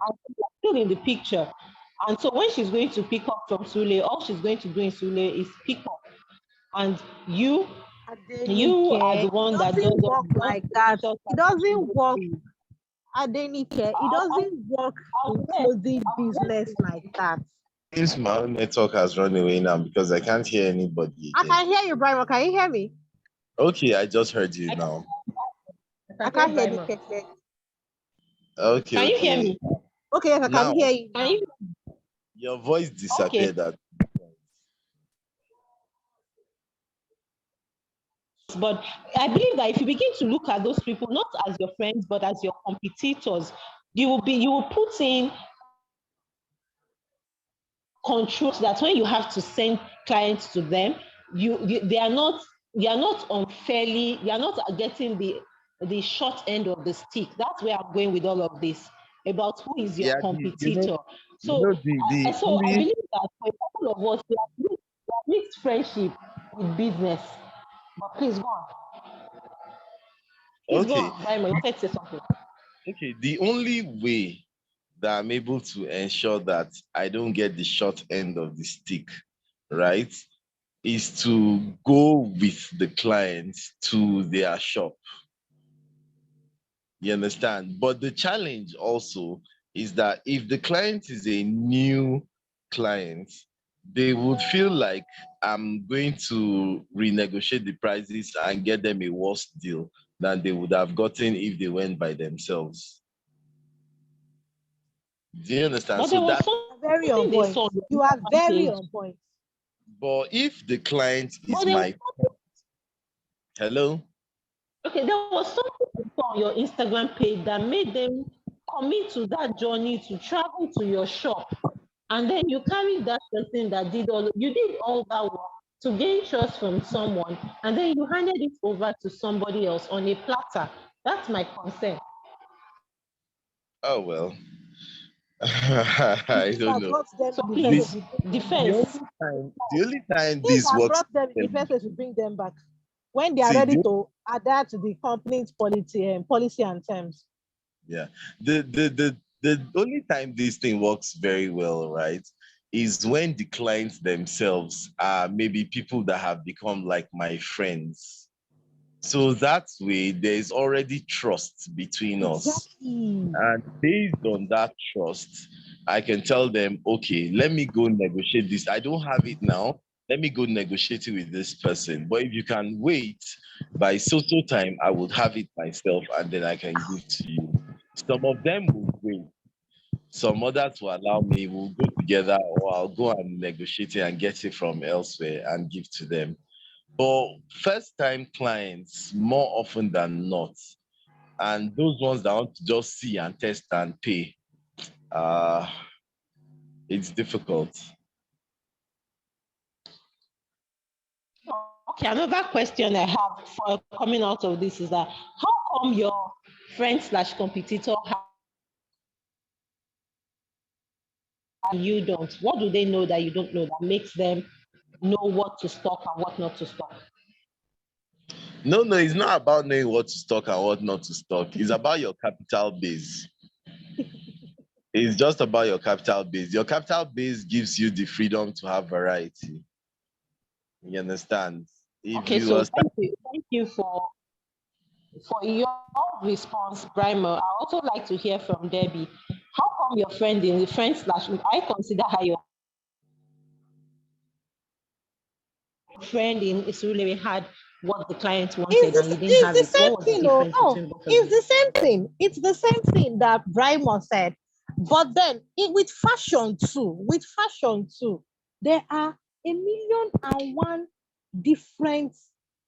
and you're still in the picture. And so when she's going to pick up from Sule, all she's going to do in Sule is pick up. And you are the Adenike, it one that does doesn't all work the like that. just It like doesn't work, you. Adenike. It I'll, doesn't work I'll in get, clothing I'll business like that. Since my own network has run away now because I can't hear anybody I again. can hear you, Brian. Can you hear me? Okay, I just heard you get, now. I can't hear the clearly. Okay, Can you hear okay. me? Okay, yes, I can Now, hear you Can now. you? your voice Okay. disappeared. But I believe that if you begin to look at those people not as your friends but as your competitors, you will put in controls that when you have to send clients to them, they are not, you are not unfairly, you are not getting the short end of the stick. That's where I'm going with all of this about who is your Yeah, competitor. you So know the so I only believe that for a couple of us, we have mixed friendship with business. But please go on. Please go okay, on, Raymond. You wanted to say something. okay. The only way that I'm able to ensure that I don't get the short end of the stick, right, is to go with the clients to their shop. You understand? But the challenge also is that if the client is a new client, they would feel like I'm going to renegotiate the prices and get them a worse deal than they would have gotten if they went by themselves. Do you understand? But So there was that, Very on something they point. saw on your You are Instagram very page. on point. but if the client But is there was my, hello? okay, there was something they saw on your Instagram page that made them commit to that journey to travel to your shop. And then you carried that person that you did all that work to gain trust from someone, and then you handed it over to somebody else on a platter. That's my concern. Oh, well. I This don't has know. brought them So in the first The, place please, to bring them back. defense. the only time This this has works, brought them in the first place to bring them back when they are see, ready to adapt to the company's policy and terms. yeah. The only time this thing works very well, right, is when the clients themselves are maybe people that have become like my friends. So that way there's already trust between us. Exactly. And based on that trust, I can tell them, okay, let me go negotiate this. I don't have it now. Let me go negotiate it with this person. But if you can wait, by so time, I would have it myself and then I can give to you. Some of them will wait. Some others will allow me, we'll go together, or I'll go and negotiate it and get it from elsewhere and give to them. But first time clients, more often than not, and those ones that want to just see and test and pay, uh, it's difficult. Okay, another question I have for coming out of this is that how come your friend slash competitor and you don't? What do they know that you don't know that makes them know what to stock and what not to stock? No, no, it's not about knowing what to stock and what not to stock. It's about your capital base. It's just about your capital base. Your capital base gives you the freedom to have variety. You understand? If Okay, you so are start- thank you for your response, Primer. I also like to hear from Debbie. How come your friend in the friend slash I consider her your friend in Isurulere had what the client wanted and you didn't It's have the it? What same was the thing. Oh, difference no, between both of it's you? the same thing. It's the same thing that Braimon said. But then with fashion too, there are a million and one different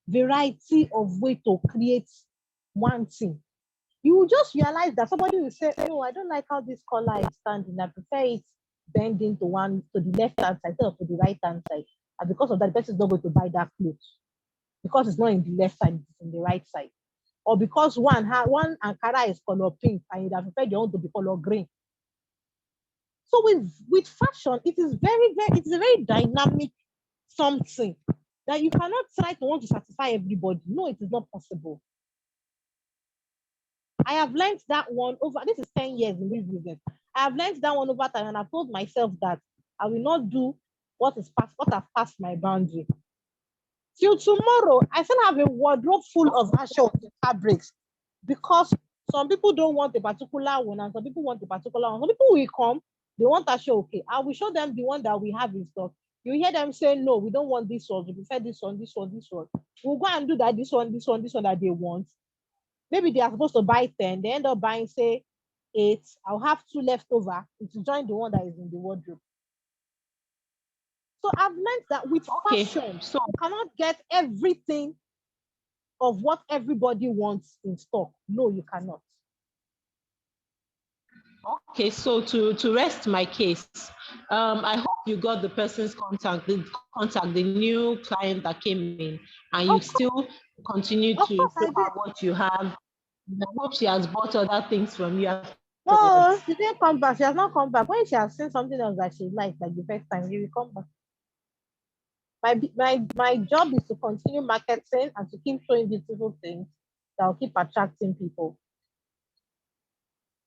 variety of way to create one thing. You will just realize that somebody will say, "No, I don't like how this color is standing. I prefer it bending to the left hand side instead of to the right hand side." And because of that, the person is not going to buy that clothes because it's not in the left side, it's in the right side. Or because one Ankara is color pink and you have preferred your own to be color green. So with fashion, it's a very dynamic something that you cannot try to want to satisfy everybody. No, it is not possible. I have learned that one over this is 10 years in this business. I have learned that one over time, and I've told myself that I will not do what has passed my boundary. Till tomorrow, I still have a wardrobe full of actual fabrics because some people don't want a particular one and some people want a particular one. Some people will come, they want a show, okay. I will show them the one that we have in stock. You hear them say, no, we don't want this one, we prefer this one, this one, this one. We'll go and do that, this one, this one, this one that they want. Maybe they are supposed to buy 10, they end up buying, say, 8. I'll have 2 left over to join the one that is in the wardrobe. So I've learned that with Okay, fashion, so you cannot get everything of what everybody wants in stock. No, you cannot. okay, so to rest my case, I hope you got the person's the new client that came in, and you Of course, still continue of to course show I her did. what you have. I hope she has bought other things from you No, afterwards. she didn't come back. She has not come back. When she has seen something else that she likes, like the first time, she will come back. My job is to continue marketing and to keep showing beautiful things that will keep attracting people.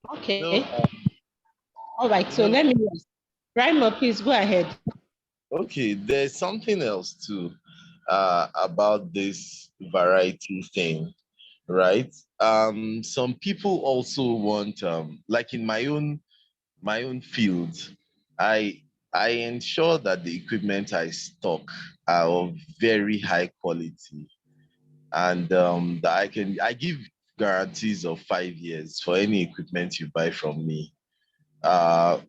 no, Okay, all right. So no. let me Rhymer, please go ahead. Okay, there's something else too about this variety thing, right? Some people also want, like in my own field, I I ensure that the equipment I stock are of very high quality, and that I give guarantees of 5 years for any equipment you buy from me,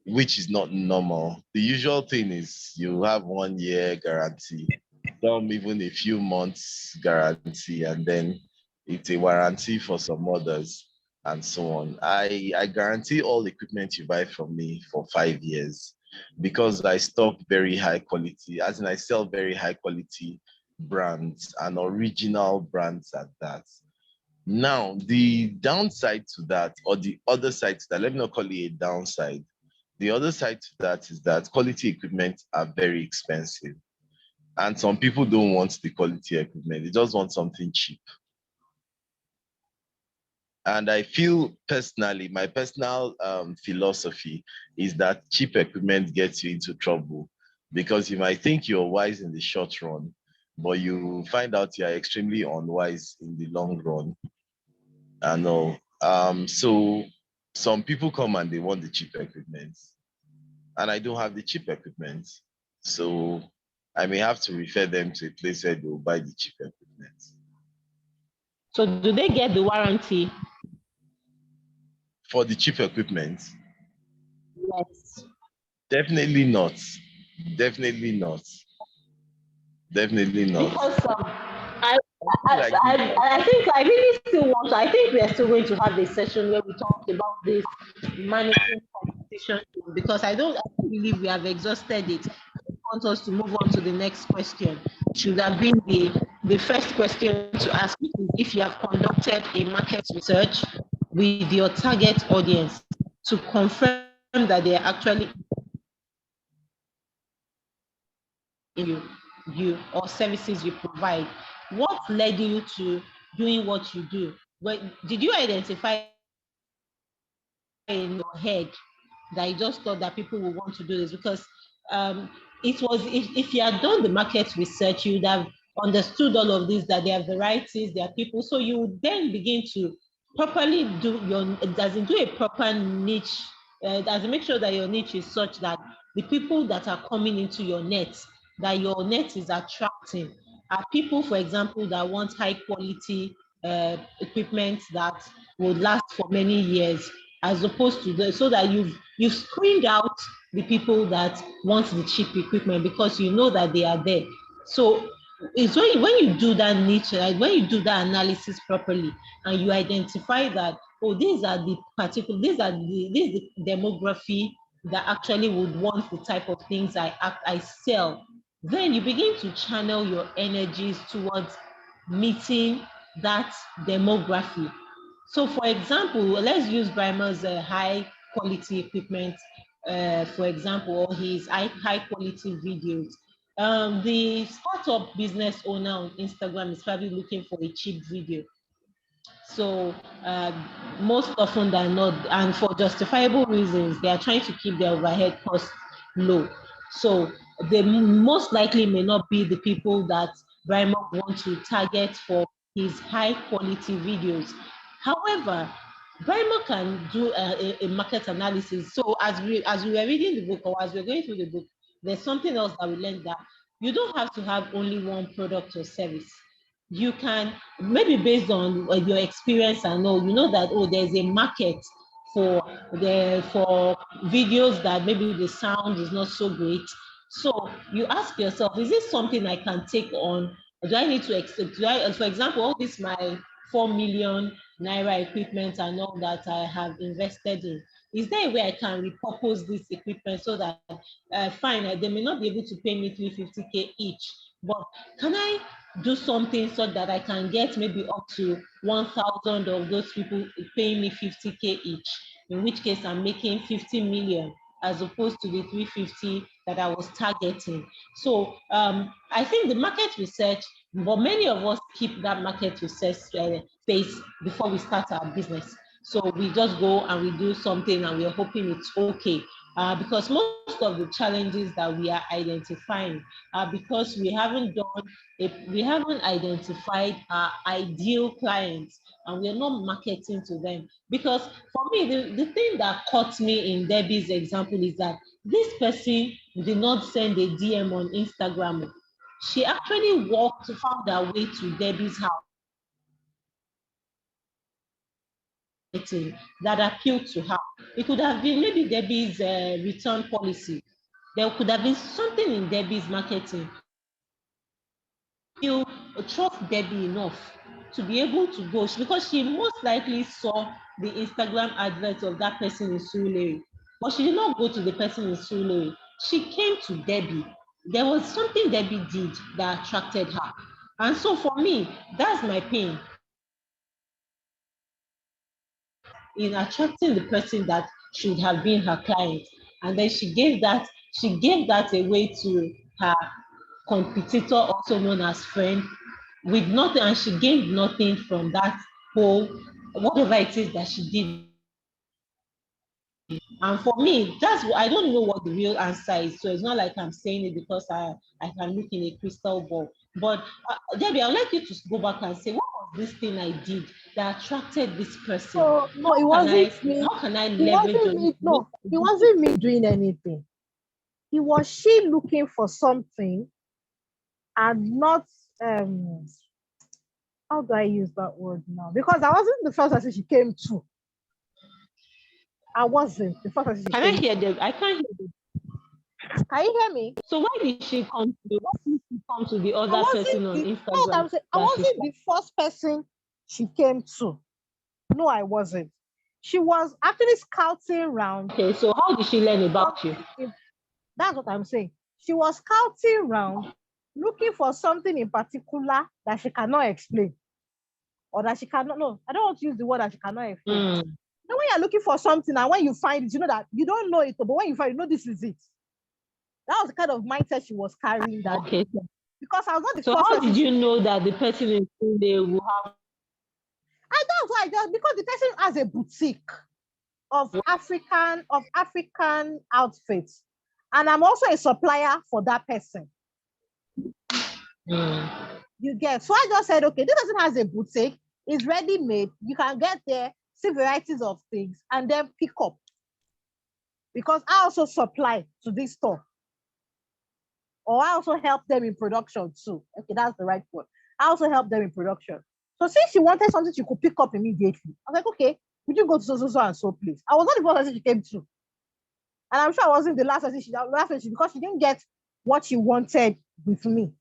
which is not normal. The usual thing is you have 1 year guarantee, some even a few months guarantee, and then it's a warranty for some others and so on. I guarantee all equipment you buy from me for 5 years because I stock very high quality, as in I sell very high quality brands and original brands at that. Now, the downside to that, or the other side to that, let me not call it a downside. The other side to that is that quality equipment are very expensive. And some people don't want the quality equipment, they just want something cheap. And I feel personally, my personal philosophy is that cheap equipment gets you into trouble because you might think you're wise in the short run, but you find out you are extremely unwise in the long run. I know. So some people come and they want the cheap equipment, and I don't have the cheap equipment. So I may have to refer them to a place where they'll buy the cheap equipment. So do they get the warranty? For the cheap equipment, Yes. definitely not. Definitely not. Definitely not. Because Like this, I think I really still want to, I think we are still going to have a session where we talk about this managing competition because I don't believe we have exhausted it. I want us to move on to the next question. Should have been the first question to ask if you have conducted a market research with your target audience to confirm that they are actually you you or services you provide. What led you to doing what you do? When did you identify in your head that you just thought that people would want to do this? Because um, it was if you had done the market research, you would have understood all of this, that there are varieties, there are people. So you then begin to properly do a proper niche, as make sure that your niche is such that the people that are coming into your net, that your net is attracting, are people, for example, that want high quality equipment that will last for many years, as opposed to so that you've screened out the people that want the cheap equipment, because you know that they are there. So it's when you do that niche, like when you do that analysis properly, and you identify that, oh, these are the this is the demography that actually would want the type of things I sell, then you begin to channel your energies towards meeting that demography. So, for example, let's use Brimer's high quality equipment, for example, or his high quality videos. The startup business owner on Instagram is probably looking for a cheap video. So uh, most often than not, and for justifiable reasons, they are trying to keep their overhead costs low. So they most likely may not be the people that Brimer want to target for his high quality videos. However, Brimer can do a market analysis. So as we were reading the book, or as we're going through the book, there's something else that we learned, that you don't have to have only one product or service. You can, maybe based on your experience and all, you know that, oh, there's a market for videos that maybe the sound is not so great. So you ask yourself, is this something I can take on? Do I need to accept? For example, all this my 4 million naira equipment and all that I have invested in, is there a way I can repurpose this equipment so that fine, they may not be able to pay me 350K each, but can I do something so that I can get maybe up to 1,000 of those people paying me 50K each, in which case I'm making 50 million as opposed to the 350 that I was targeting. So I think the market research, but many of us keep that market research phase before we start our business. So we just go and we do something and we're hoping it's okay. Because most of the challenges that we are identifying are because we haven't identified our ideal clients, and we're not marketing to them. Because for me, the thing that caught me in Debbie's example is that this person did not send a DM on Instagram. She actually found her way to Debbie's house that appealed to her. It could have been maybe Debbie's return policy. There could have been something in Debbie's marketing. You trust Debbie enough to be able to go, because she most likely saw the Instagram advert of that person in Surulere, but she did not go to the person in Surulere. She came to Debbie. There was something Debbie did that attracted her. And so for me, that's my pain in attracting the person that should have been her client. And then she gave that away to her competitor, also known as friend, with nothing, and she gained nothing from that whole whatever it is that she did. And for me, I don't know what the real answer is. So it's not like I'm saying it because I can look in a crystal ball. But Debbie, I'd like you to go back and say, what was this thing I did that attracted this person? So no, it wasn't me. How can I It leverage wasn't on me. it? No, it wasn't me doing anything. It was she looking for something and not how do I use that word now? Because I wasn't the first person she came to. I wasn't the first person she Can I came hear to. them? I can't hear them. Can you hear me? So why did she come to the other person on That's what Instagram? I'm saying. I wasn't the first person she came to. No, I wasn't. She was actually scouting around. Okay, so how did she learn about you? That's what I'm saying. She was scouting around, looking for something in particular that she cannot explain. Or that she cannot, no, I don't want to use the word that she cannot explain. Now, when you're looking for something and when you find it, you know that you don't know it, but when you find it, you know this is it. That was the kind of mindset she was carrying that Okay. day. Because I was not the So first how person. did you know that the person in Sunday will have? And that's why because the person has a boutique of African outfits, and I'm also a supplier for that person. You get. So I just said, okay, this person has a boutique, it's ready made. You can get there, see varieties of things, and then pick up. Because I also supply to this store. Or I also help them in production too. Okay, that's the right word. I also help them in production. So since she wanted something she could pick up immediately, I was like, okay, would you go to so and so place? I was not the first person she came to. And I'm sure I wasn't the last person because she didn't get what she wanted with me.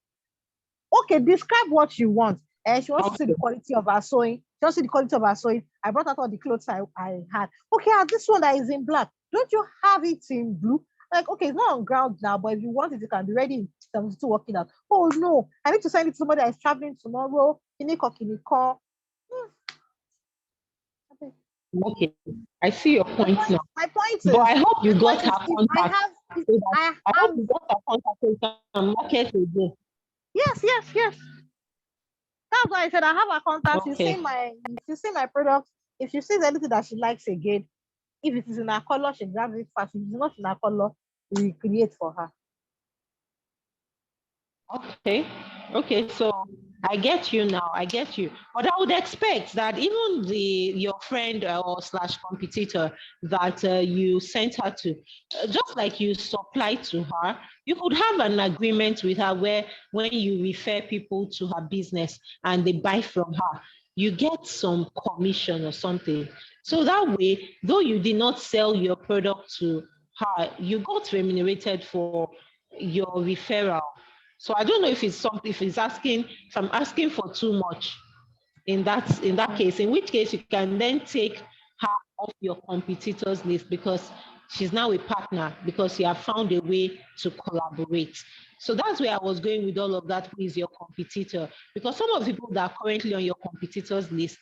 Okay, describe what you want. And she wants to see the quality of her sewing. She wants to see the quality of her sewing. I brought out all the clothes I had. Okay, this one that is in black. Don't you have it in blue? Like, okay, it's not on ground now, but if you want it, you can be ready in 72 working out. Oh no, I need to send it to somebody that is traveling tomorrow. Kiniko. Okay, I see your point now. My point is, but I hope you got her contact. I hope you got her contact so you can market again. Yes. That's why I said I have a contact. Okay. You see my products. If she sees anything that she likes again, if it is in her color, she grabs it fast. If it's not in her color, we create for her. Okay, so I get you now. I get you. But I would expect that even your friend or slash competitor that you sent her to, just like you supply to her, you could have an agreement with her where when you refer people to her business and they buy from her, you get some commission or something. So that way, though you did not sell your product to her, you got remunerated for your referral. So I don't know if it's something, if I'm asking for too much in that case, in which case you can then take her off your competitors list because she's now a partner because you have found a way to collaborate. So that's where I was going with all of that. Who is your competitor? Because some of the people that are currently on your competitors list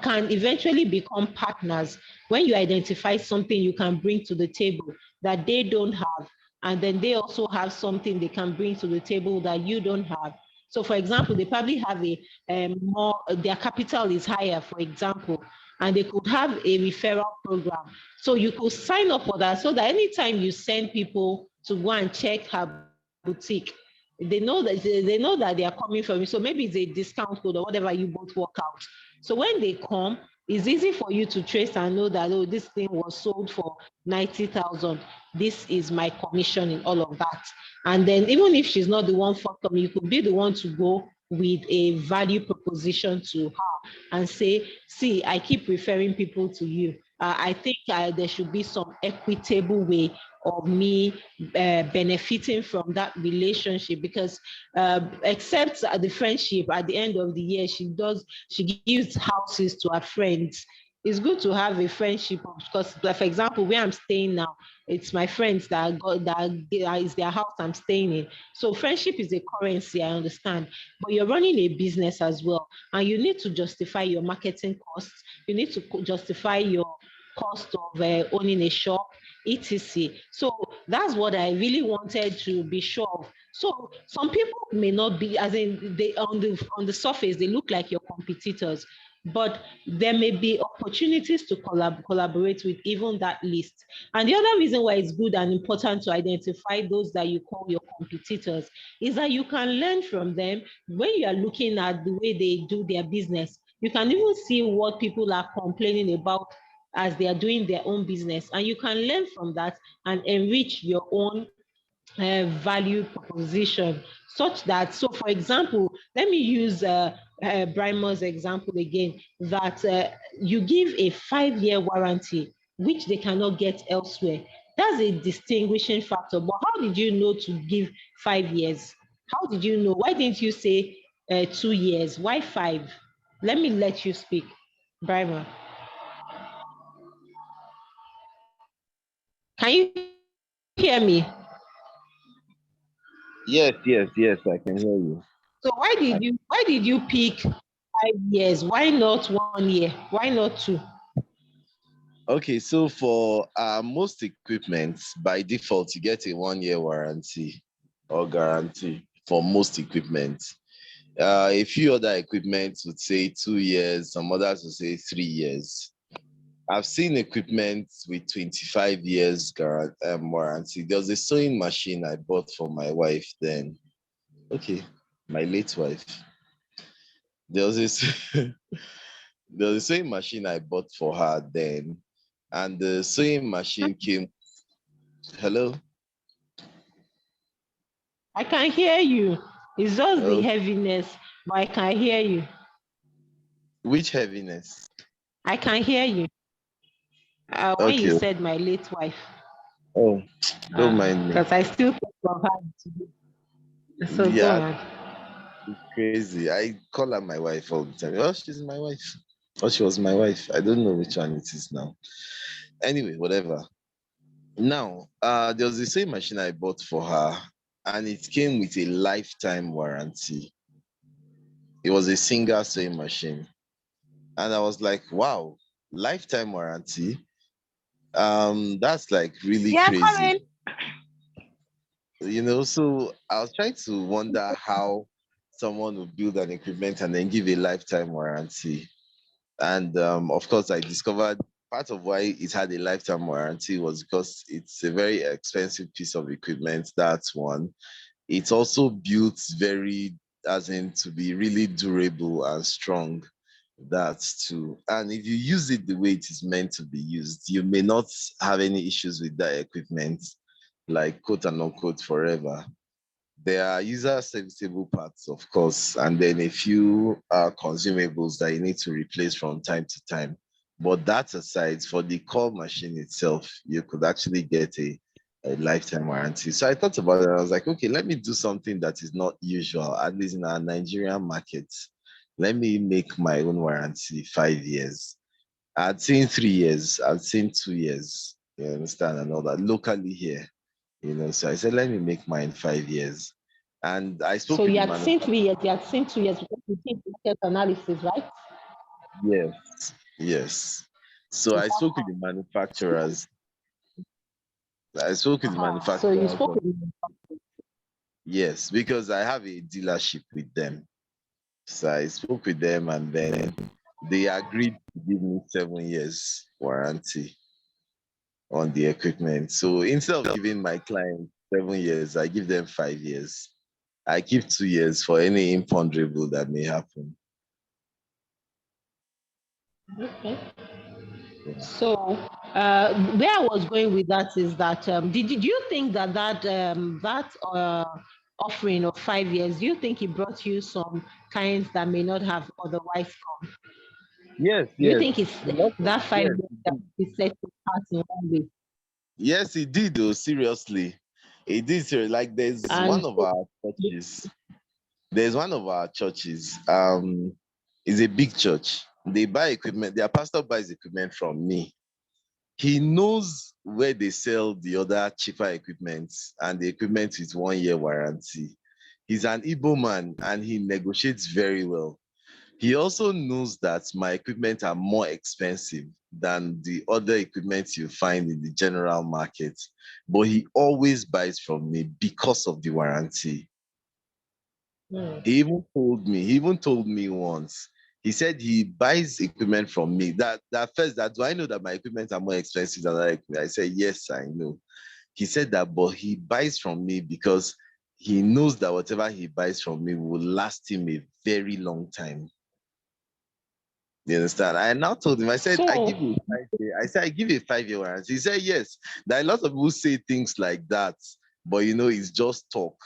can eventually become partners when you identify something you can bring to the table that they don't have, and then they also have something they can bring to the table that you don't have. So for example, they probably have more, their capital is higher, for example, and they could have a referral program. So you could sign up for that so that anytime you send people to go and check her boutique, they know that they are coming from you. So maybe it's a discount code or whatever you both work out. So when they come, it's easy for you to trace and know that, oh, this thing was sold for 90,000. This is my commission in all of that. And then even if she's not the one for coming, you could be the one to go with a value proposition to her and say, see, I keep referring people to you. I think there should be some equitable way of me benefiting from that relationship because except the friendship at the end of the year, she gives houses to her friends. It's good to have a friendship because, like, for example, where I'm staying now, it's my friends that is their house I'm staying in. So friendship is a currency, I understand, but you're running a business as well, and you need to justify your marketing costs. You need to justify your cost of owning a shop, etc. So that's what I really wanted to be sure of. So some people may not be, as in they on the surface, they look like your competitors, but there may be opportunities to collaborate with even that list. And the other reason why it's good and important to identify those that you call your competitors is that you can learn from them when you are looking at the way they do their business. You can even see what people are complaining about as they are doing their own business, and you can learn from that and enrich your own value proposition such that, so for example, let me use Brimer's example again, that you give a 5-year warranty, which they cannot get elsewhere. That's a distinguishing factor. But how did you know to give 5 years? How did you know? Why didn't you say 2 years? Why 5? Let me let you speak, Brimer. Can you hear me? Yes, I can hear you. So why did you pick 5 years? Why not 1 year? Why not 2? Okay, so for most equipment, by default, you get a 1-year warranty or guarantee for most equipment. A few other equipment would say 2 years, some others would say 3 years. I've seen equipment with 25 years warranty. There was a sewing machine I bought for my wife then. Okay, my late wife. There was this there was a sewing machine I bought for her then, and the sewing machine came. Hello. I can hear you. It's just the Oh, heaviness, but I can hear you. which heaviness? I can hear you. When you Okay. said my late wife, Oh, don't mind me. because I still think of her today. So go Yeah, on. it's crazy. I call her my wife all the time. Oh, she's my wife. Oh, she was my wife. I don't know which one it is now. Anyway, whatever. Now, there was the same machine I bought for her, and it came with a lifetime warranty. It was a single sewing machine. And I was like, wow, lifetime warranty. That's like really Yeah, crazy. coming. So I was trying to wonder how someone would build an equipment and then give a lifetime warranty. And of course, I discovered part of why it had a lifetime warranty was because it's a very expensive piece of equipment. That's one. It's also built very, as in to be really durable and strong. That's two. And if you use it the way it is meant to be used, you may not have any issues with that equipment, like quote and unquote forever. There are user serviceable parts, of course, and then a few consumables that you need to replace from time to time. But that aside, for the core machine itself, you could actually get a lifetime warranty. So I thought about it. I was like, okay, let me do something that is not usual, at least in our Nigerian market. Let me make my own warranty 5 years. I'd seen 3 years, I'd seen 2 years, you understand, and all that locally here. So I said, let me make mine 5 years. And I spoke So with you the had seen manufacturer. 3 years, you had seen 2 years because you did market analysis, right? Yes, yes. So I spoke with the manufacturers. I spoke with the So you manufacturers. spoke with me. Yes, because I have a dealership with them. So I spoke with them and then they agreed to give me 7 years warranty on the equipment. So instead of giving my client 7 years, I give them 5 years. I keep 2 years for any imponderable that may happen. Okay. Yeah. So where I was going with that is that did you think that offering of 5 years, do you think it brought you some clients that may not have otherwise come? Yes, Do you yes. think it's that five Yes, years it that did. is set to pass in one way? Yes, it did though, seriously. It did seriously. Like And so, there's one of our churches, is a big church. They buy equipment, their pastor buys equipment from me. He knows where they sell the other cheaper equipment and the equipment with 1 year warranty. He's an Igbo man and he negotiates very well. He also knows that my equipment are more expensive than the other equipment you find in the general market, but he always buys from me because of the warranty. hmm, He even told me once. He said he buys equipment from me. That first, that do I know that my equipment are more expensive than other equipment? I said, yes, I know. He said that, but he buys from me because he knows that whatever he buys from me will last him a very long time. You understand? I now told him, I said, I so give you 5 year. I said, I give you a 5 year warranty. He said, yes. There are a lot of people say things like that, but it's just talk.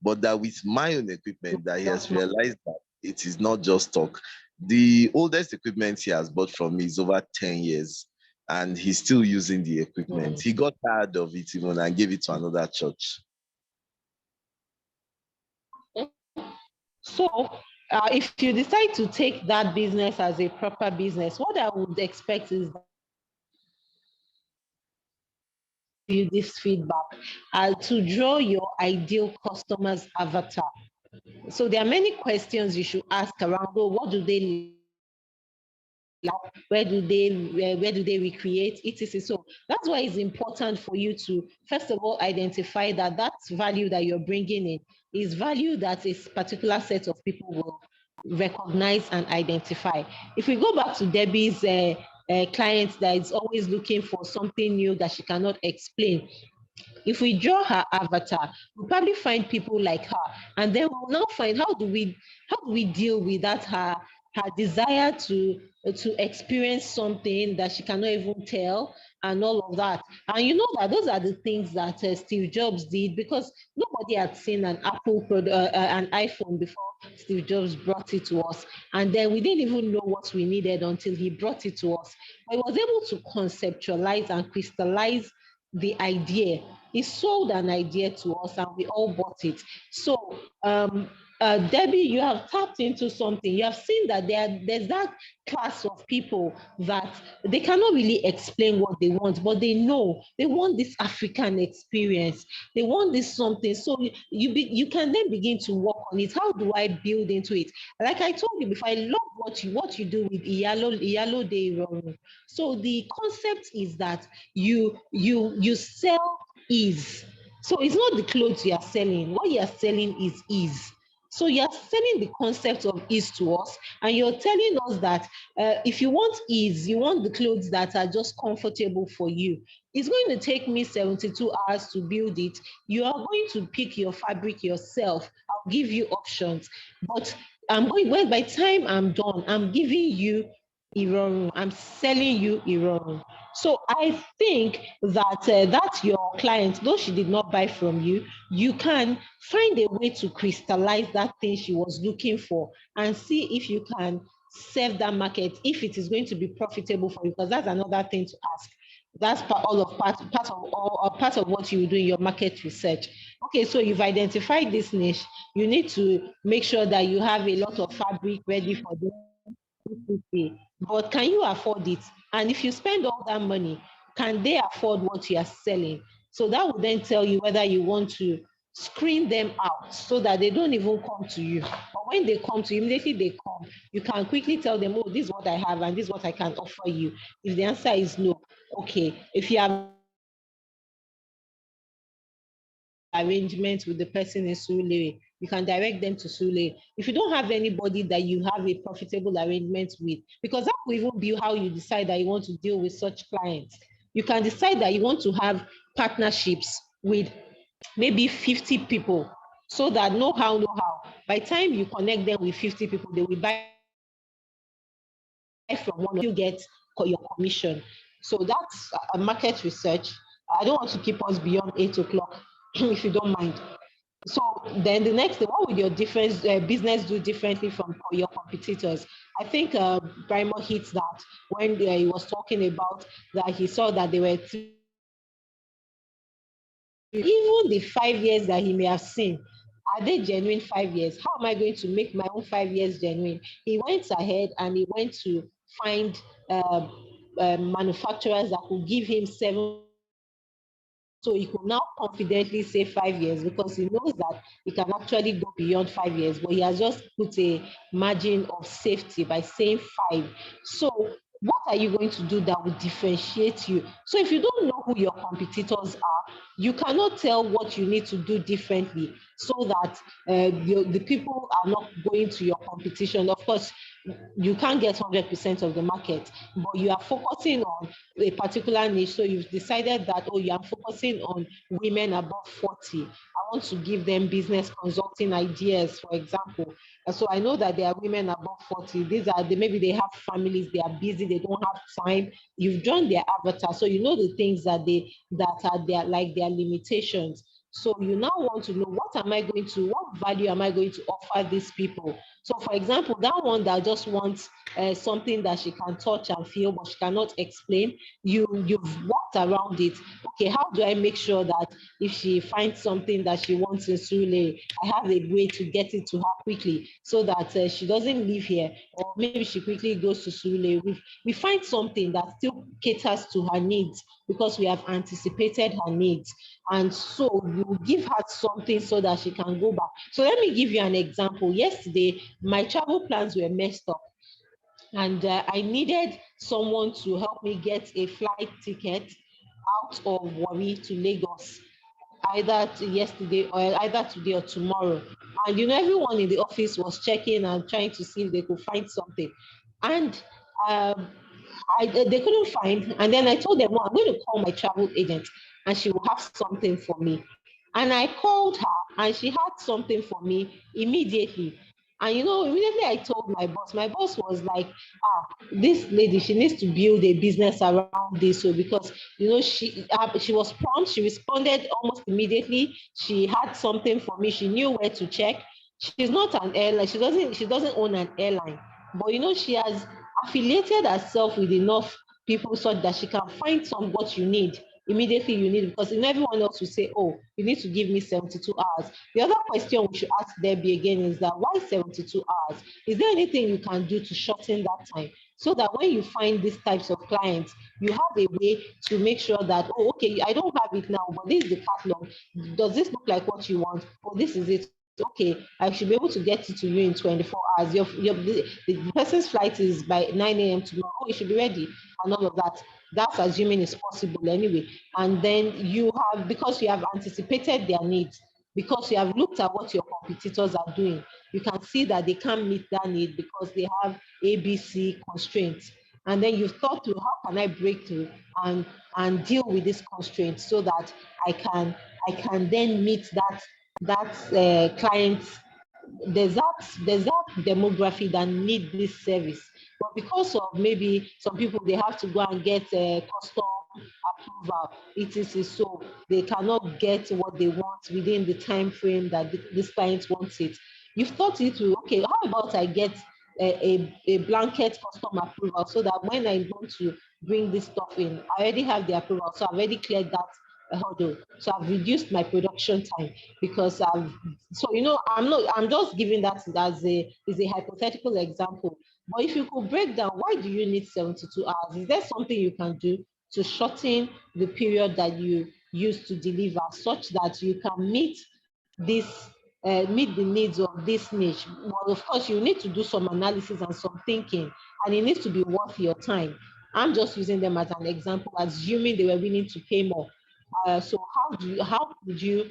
But that with my own equipment, that he has that's my realized that it is not just talk. The oldest equipment he has bought from me is over 10 years, and he's still using the equipment. hmm. He got tired of it even and gave it to another church. So if you decide to take that business as a proper business, what I would expect is you this feedback to draw your ideal customer's avatar. So there are many questions you should ask around. Oh, what do they like? Where do they recreate, etc. So that's why it's important for you to first of all identify that value that you're bringing in is value that a particular set of people will recognize and identify. If we go back to Debbie's client that is always looking for something new that she cannot explain, If we draw her avatar, we'll probably find people like her, and then we'll now find how do we deal with that her desire to experience something that she cannot even tell and all of that. And you know that those are the things that Steve Jobs did, because nobody had seen an an iPhone before Steve Jobs brought it to us, and then we didn't even know what we needed until he brought it to us. But he was able to conceptualize and crystallize the idea. He sold an idea to us and we all bought it. So, Debbie, you have tapped into something. You have seen that there's that class of people that they cannot really explain what they want, but they know they want this African experience. They want this something. So you can then begin to work on it. How do I build into it? Like I told you before, I love what you do with Iyalo Day. So the concept is that you sell ease. So it's not the clothes you are selling. What you are selling is ease. So you're selling the concept of ease to us, and you're telling us that if you want ease, you want the clothes that are just comfortable for you. It's going to take me 72 hours to build it. You are going to pick your fabric yourself. I'll give you options, but well, by the time I'm done, I'm giving you Irorun. I'm selling you Irorun. So I think that your client, though she did not buy from you, you can find a way to crystallize that thing she was looking for and see if you can serve that market, if it is going to be profitable for you, because that's another thing to ask. That's part of what you do in your market research. Okay, so you've identified this niche. You need to make sure that you have a lot of fabric ready for them to pay. But can you afford it? And if you spend all that money, can they afford what you are selling? So that would then tell you whether you want to screen them out so that they don't even come to you. But when they come to you, immediately they come, you can quickly tell them, oh, this is what I have and this is what I can offer you. If the answer is no, okay. If you have arrangement with the person in Surulere, you can direct them to Surulere. If you don't have anybody that you have a profitable arrangement with, because that will even be how you decide that you want to deal with such clients. You can decide that you want to have partnerships with maybe 50 people, so that know how. By the time you connect them with 50 people, they will buy from one of you, get your commission. So that's a market research. I don't want to keep us beyond 8 o'clock, if you don't mind. So then the next thing, what would your difference business do differently from your competitors? I think Brimo hits that when he was talking about that he saw that they were even the 5 years that he may have seen, are they genuine 5 years? How am I going to make my own 5 years genuine? He went ahead and he went to find uh, manufacturers that could give him 7. So he could now confidently say 5 years because he knows that he can actually go beyond 5 years, but he has just put a margin of safety by saying 5. So what are you going to do that will differentiate you? So if you don't know who your competitors are, you cannot tell what you need to do differently so that the people are not going to your competition. Of course, you can't get 100% of the market, but you are focusing on a particular niche. So you've decided that, oh, you are focusing on women above 40. I want to give them business consulting ideas, for example. And so I know that there are women above 40. Maybe they have families, they are busy, they don't have time. You've drawn their avatar, so you know the things that are their limitations. So you now want to know, what value am I going to offer these people? So for example, that one that just wants something that she can touch and feel, but she cannot explain, you've walked around it. Okay, how do I make sure that if she finds something that she wants in Sule, I have a way to get it to her quickly so that she doesn't live here, or maybe she quickly goes to Sule. We find something that still caters to her needs because we have anticipated her needs. And so you give her something so that she can go back. So let me give you an example. Yesterday, my travel plans were messed up, and I needed someone to help me get a flight ticket out of Warri to Lagos, yesterday or either today or tomorrow. And everyone in the office was checking and trying to see if they could find something. And um, they couldn't find. And then I told them, well, I'm going to call my travel agent and she will have something for me. And I called her and she had something for me immediately. And immediately I told my boss. My boss was like, this lady, she needs to build a business around this. So because she was prompt, she responded almost immediately. She had something for me. She knew where to check. She's not an airline. She doesn't own an airline, but she has affiliated herself with enough people so that she can find some what you need immediately you need, because everyone else will say, oh, you need to give me 72 hours. The other question we should ask Debbie again is that why 72 hours? Is there anything you can do to shorten that time so that when you find these types of clients, you have a way to make sure that, oh, okay, I don't have it now, but this is the catalog. Does this look like what you want? Oh, this is it. Okay, I should be able to get it to you in 24 hours. The person's flight is by 9 a.m. tomorrow. Oh, you should be ready and all of that. That's assuming it's possible anyway. And then because you have anticipated their needs, because you have looked at what your competitors are doing, you can see that they can't meet that need because they have ABC constraints. And then you've thought through, how can I break through and deal with these constraints so that I can then meet that client. There's that demography that need this service, but because of maybe some people, they have to go and get a custom approval, etc, so they cannot get what they want within the time frame that this client wants it. You've thought it through. Okay, how about I get a blanket custom approval so that when I want to bring this stuff in, I already have the approval, so I've already cleared that hurdle. So I've reduced my production time because I'm just giving that as a hypothetical example. But if you could break down, why do you need 72 hours? Is there something you can do to shorten the period that you use to deliver such that you can meet the needs of this niche? Well, of course, you need to do some analysis and some thinking, and it needs to be worth your time. I'm just using them as an example, assuming they were willing to pay more. So how could you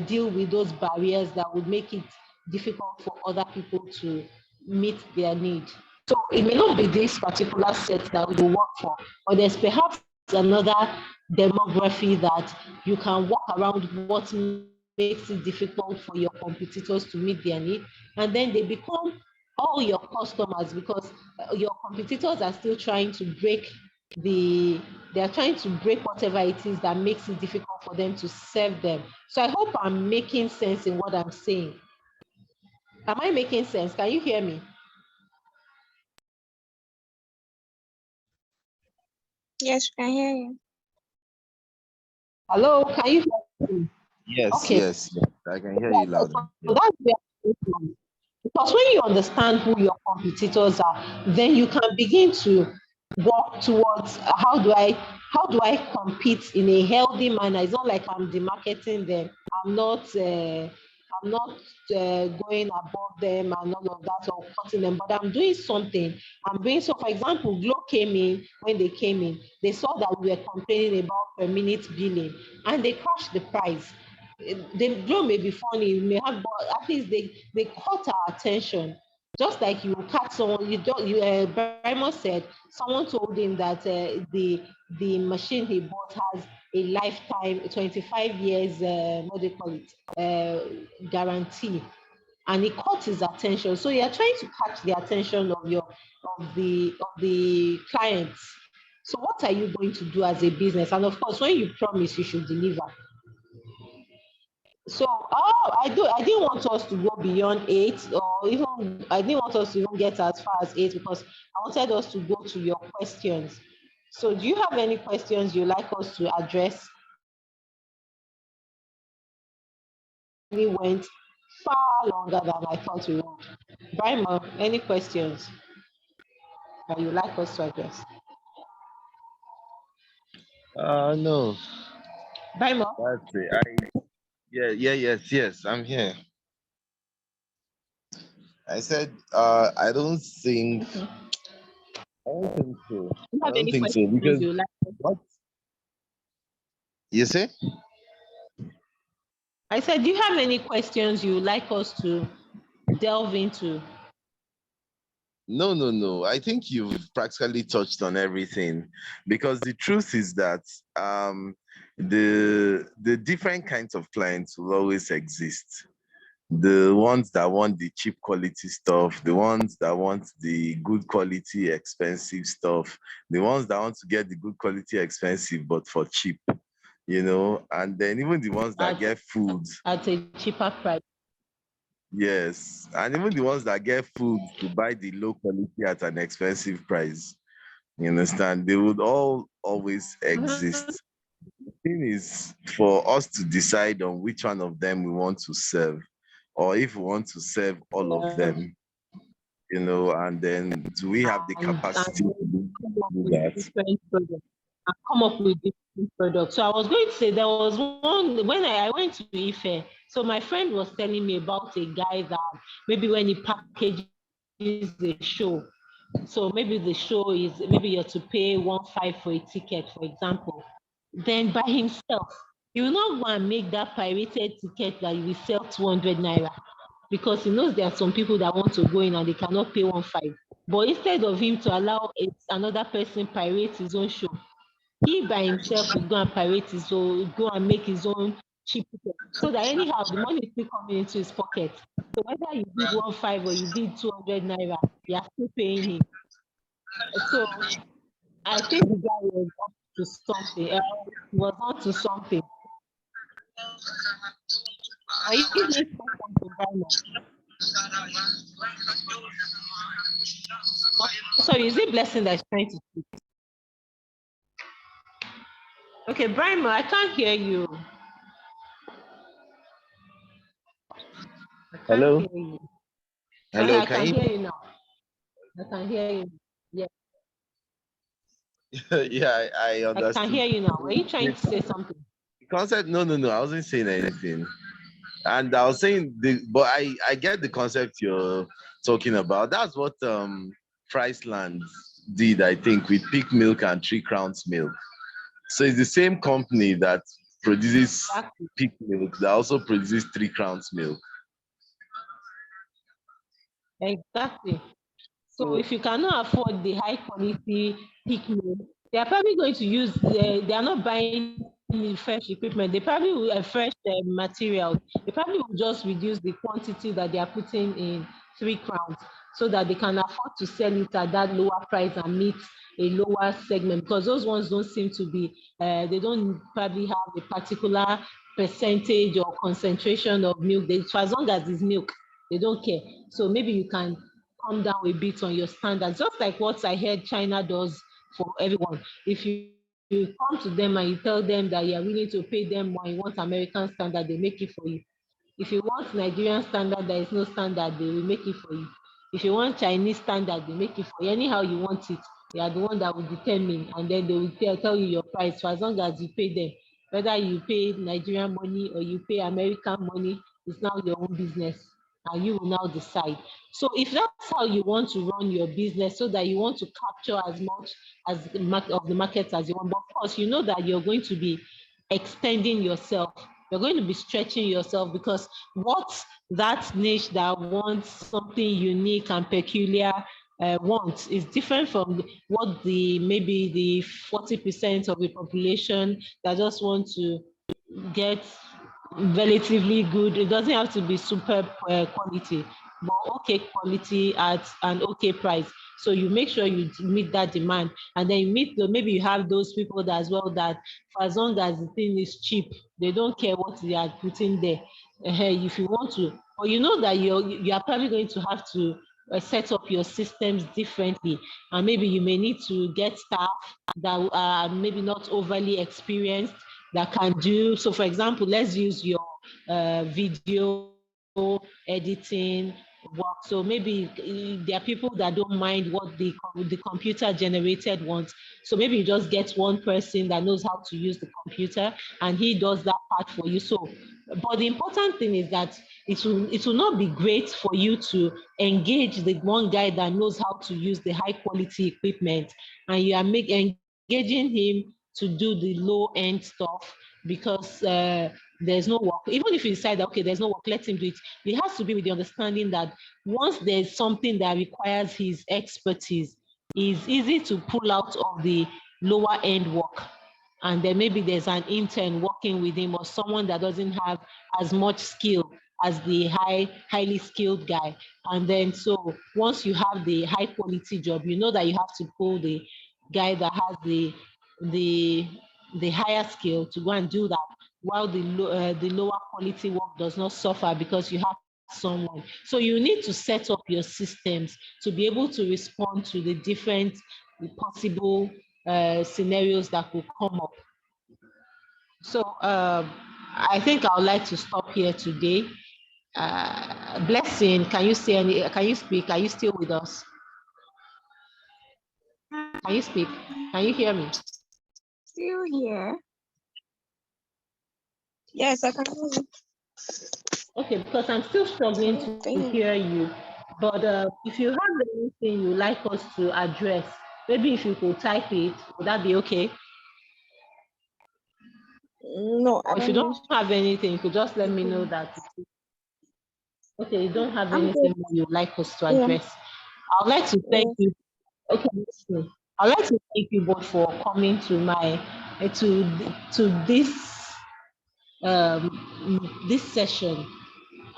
deal with those barriers that would make it difficult for other people to meet their need? So it may not be this particular set that will work for, but there's perhaps another demography that you can work around what makes it difficult for your competitors to meet their need, and then they become all your customers because your competitors are still trying to break the they're trying to break whatever it is that makes it difficult for them to serve them. So I hope I'm making sense in what I'm saying. Am I making sense? Can you hear me? Yes, I can hear you. Hello, can you hear me? Yes, Okay. yes, I can hear you loud. So that's where because when you understand who your competitors are, then you can begin to work towards how do I compete in a healthy manner. It's not like I'm demarketing them. I'm not going above them and all of that or cutting them, but I'm doing something. I'm doing so. For example, Glow came in when they came in. They saw that we were complaining about per minute billing, and they crashed the price. The Glow may be funny, may have, but at least they caught our attention. Just like you catch someone, you don't. Brimo said someone told him that the machine he bought has a lifetime, 25 years, what do you call it, guarantee, and it caught his attention. So you're trying to catch the attention of the clients. So what are you going to do as a business? And of course, when you promise, you should deliver. So, I didn't want us to go beyond 8, or even I didn't want us to even get as far as 8 because I wanted us to go to your questions. So, do you have any questions you'd like us to address? We went far longer than I thought we would. Brima, any questions that you'd like us to address? No, Brima? that's it. Yes, I'm here. I said, I don't think, Okay. I don't think so. Do you I have don't any think so questions because you'd like? what you say? I said, do you have any questions you'd like us to delve into? No, no, no. I think you've practically touched on everything because the truth is that the different kinds of clients will always exist. The ones that want the cheap quality stuff, the ones that want the good quality expensive stuff, the ones that want to get the good quality expensive but for cheap, and then even the ones that at get food. at a cheaper price. Yes, and even the ones that get food to buy the low quality at an expensive price. You understand? They would all always Mhm. exist. The thing is for us to decide on which one of them we want to serve, or if we want to serve all of Yeah. them, and then do we have the capacity And to do come up with that? different products. And come up with different products. So I was going to say there was one when I went to Ife. So my friend was telling me about a guy that maybe when he packages the show, so maybe the show is maybe you're to pay 1.5 for a ticket, for example. Then by himself, he will not go and make that pirated ticket that you will sell 200 naira because he knows there are some people that want to go in and they cannot pay 1.5. But instead of him to allow another person pirate his own show, he by himself will go and pirate his own, go and make his own cheap ticket. So that anyhow the money is still coming into his pocket. So whether you bid 1.5 or you bid 200 naira, you are still paying him. So I think the guy was up to something. Was on to something. Or you need something right now. Sorry, is it blessing that's trying to speak? Okay, Brian, I can't hear you. I can't Hello? hear you. Okay, Hello, I can can hear you now. I can hear you. Yeah, you? Yeah, I I can understood. hear you now. Are you trying The to say something? concept, no, no, no, I wasn't saying anything. And I was saying but I get the concept you're talking about. That's what Friesland did, I think, with Peak Milk and Three Crowns Milk. So it's the same company that produces Exactly. Peak Milk that also produces Three Crowns Milk. Exactly. So So if you cannot afford the high quality peak milk, they are probably going to use, they are not buying the fresh equipment. They probably will fresh materials. They probably will just reduce the quantity that they are putting in 3 crowns so that they can afford to sell it at that lower price and meet a lower segment because those ones don't seem to be, they don't probably have a particular percentage or concentration of milk. So as long as it's milk, they don't care. So maybe you can come down a bit on your standards, just like what I heard China does for everyone. If you come to them and you tell them that you are willing to pay them more, you want American standard, they make it for you. If you want Nigerian standard, there is no standard, they will make it for you. If you want Chinese standard, they make it for you. Anyhow you want it, they are the one that will determine, and then they will tell you your price for as long as you pay them. Whether you pay Nigerian money or you pay American money, it's now your own business, and you will now decide. So if that's how you want to run your business, so that you want to capture as much as of the market as you want, but of course you know that you're going to be extending yourself. You're going to be stretching yourself because what that niche that wants something unique and peculiar wants is different from what the maybe the 40% of the population that just want to get relatively good. It doesn't have to be super quality, but okay quality at an okay price. So you make sure you meet that demand, and then you meet maybe you have those people that as well that for as long as the thing is cheap, they don't care what they are putting there. If you want to, or you know that you are probably going to have to set up your systems differently, and maybe you may need to get staff that are maybe not overly experienced that can do. So, for example, let's use your video editing work. So maybe there are people that don't mind what the computer generated wants. So maybe you just get one person that knows how to use the computer, and he does that part for you. So, but the important thing is that it will not be great for you to engage the one guy that knows how to use the high quality equipment, and you are engaging him to do the low end stuff. because there's no work. Even if you decide that, okay, there's no work, let him do it. It has to be with the understanding that once there's something that requires his expertise, it's easy to pull out of the lower end work. And then maybe there's an intern working with him or someone that doesn't have as much skill as the highly skilled guy. And then so once you have the high quality job, you know that you have to pull the guy that has the the higher skill to go and do that, while the lower quality work does not suffer because you have someone. So you need to set up your systems to be able to respond to the different possible scenarios that could come up. So I think I would like to stop here today. Blessing, can you say any? Can you speak? Are you still with us? Can you speak? Can you hear me? Still here. Yes, I can hear you. Okay, because I'm still struggling to hear you. But if you have anything you like us to address, maybe if you could type it, would that be okay? No, Or if you don't have anything, you could just let me know that. Okay, you don't have anything more you'd like us to address. I'd like to thank you. Okay, listen. I'd like to thank you both for coming to my to this session.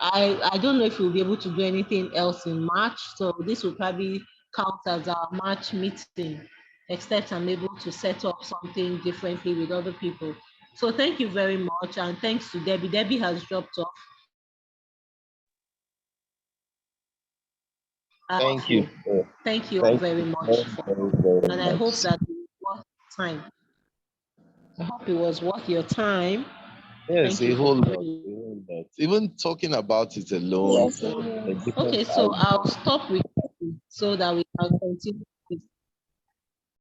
I don't know if we'll be able to do anything else in March, so this will probably count as our March meeting, except I'm able to set up something differently with other people. So thank you very much, and thanks to Debbie. Debbie has dropped off. Thank you. Thank you all very much. And I hope that it was worth time. I hope it was worth your time. Yes, Thank a you whole for lot. coming. Even talking about it alone. Yes, Okay, so I'll stop recording so that we can continue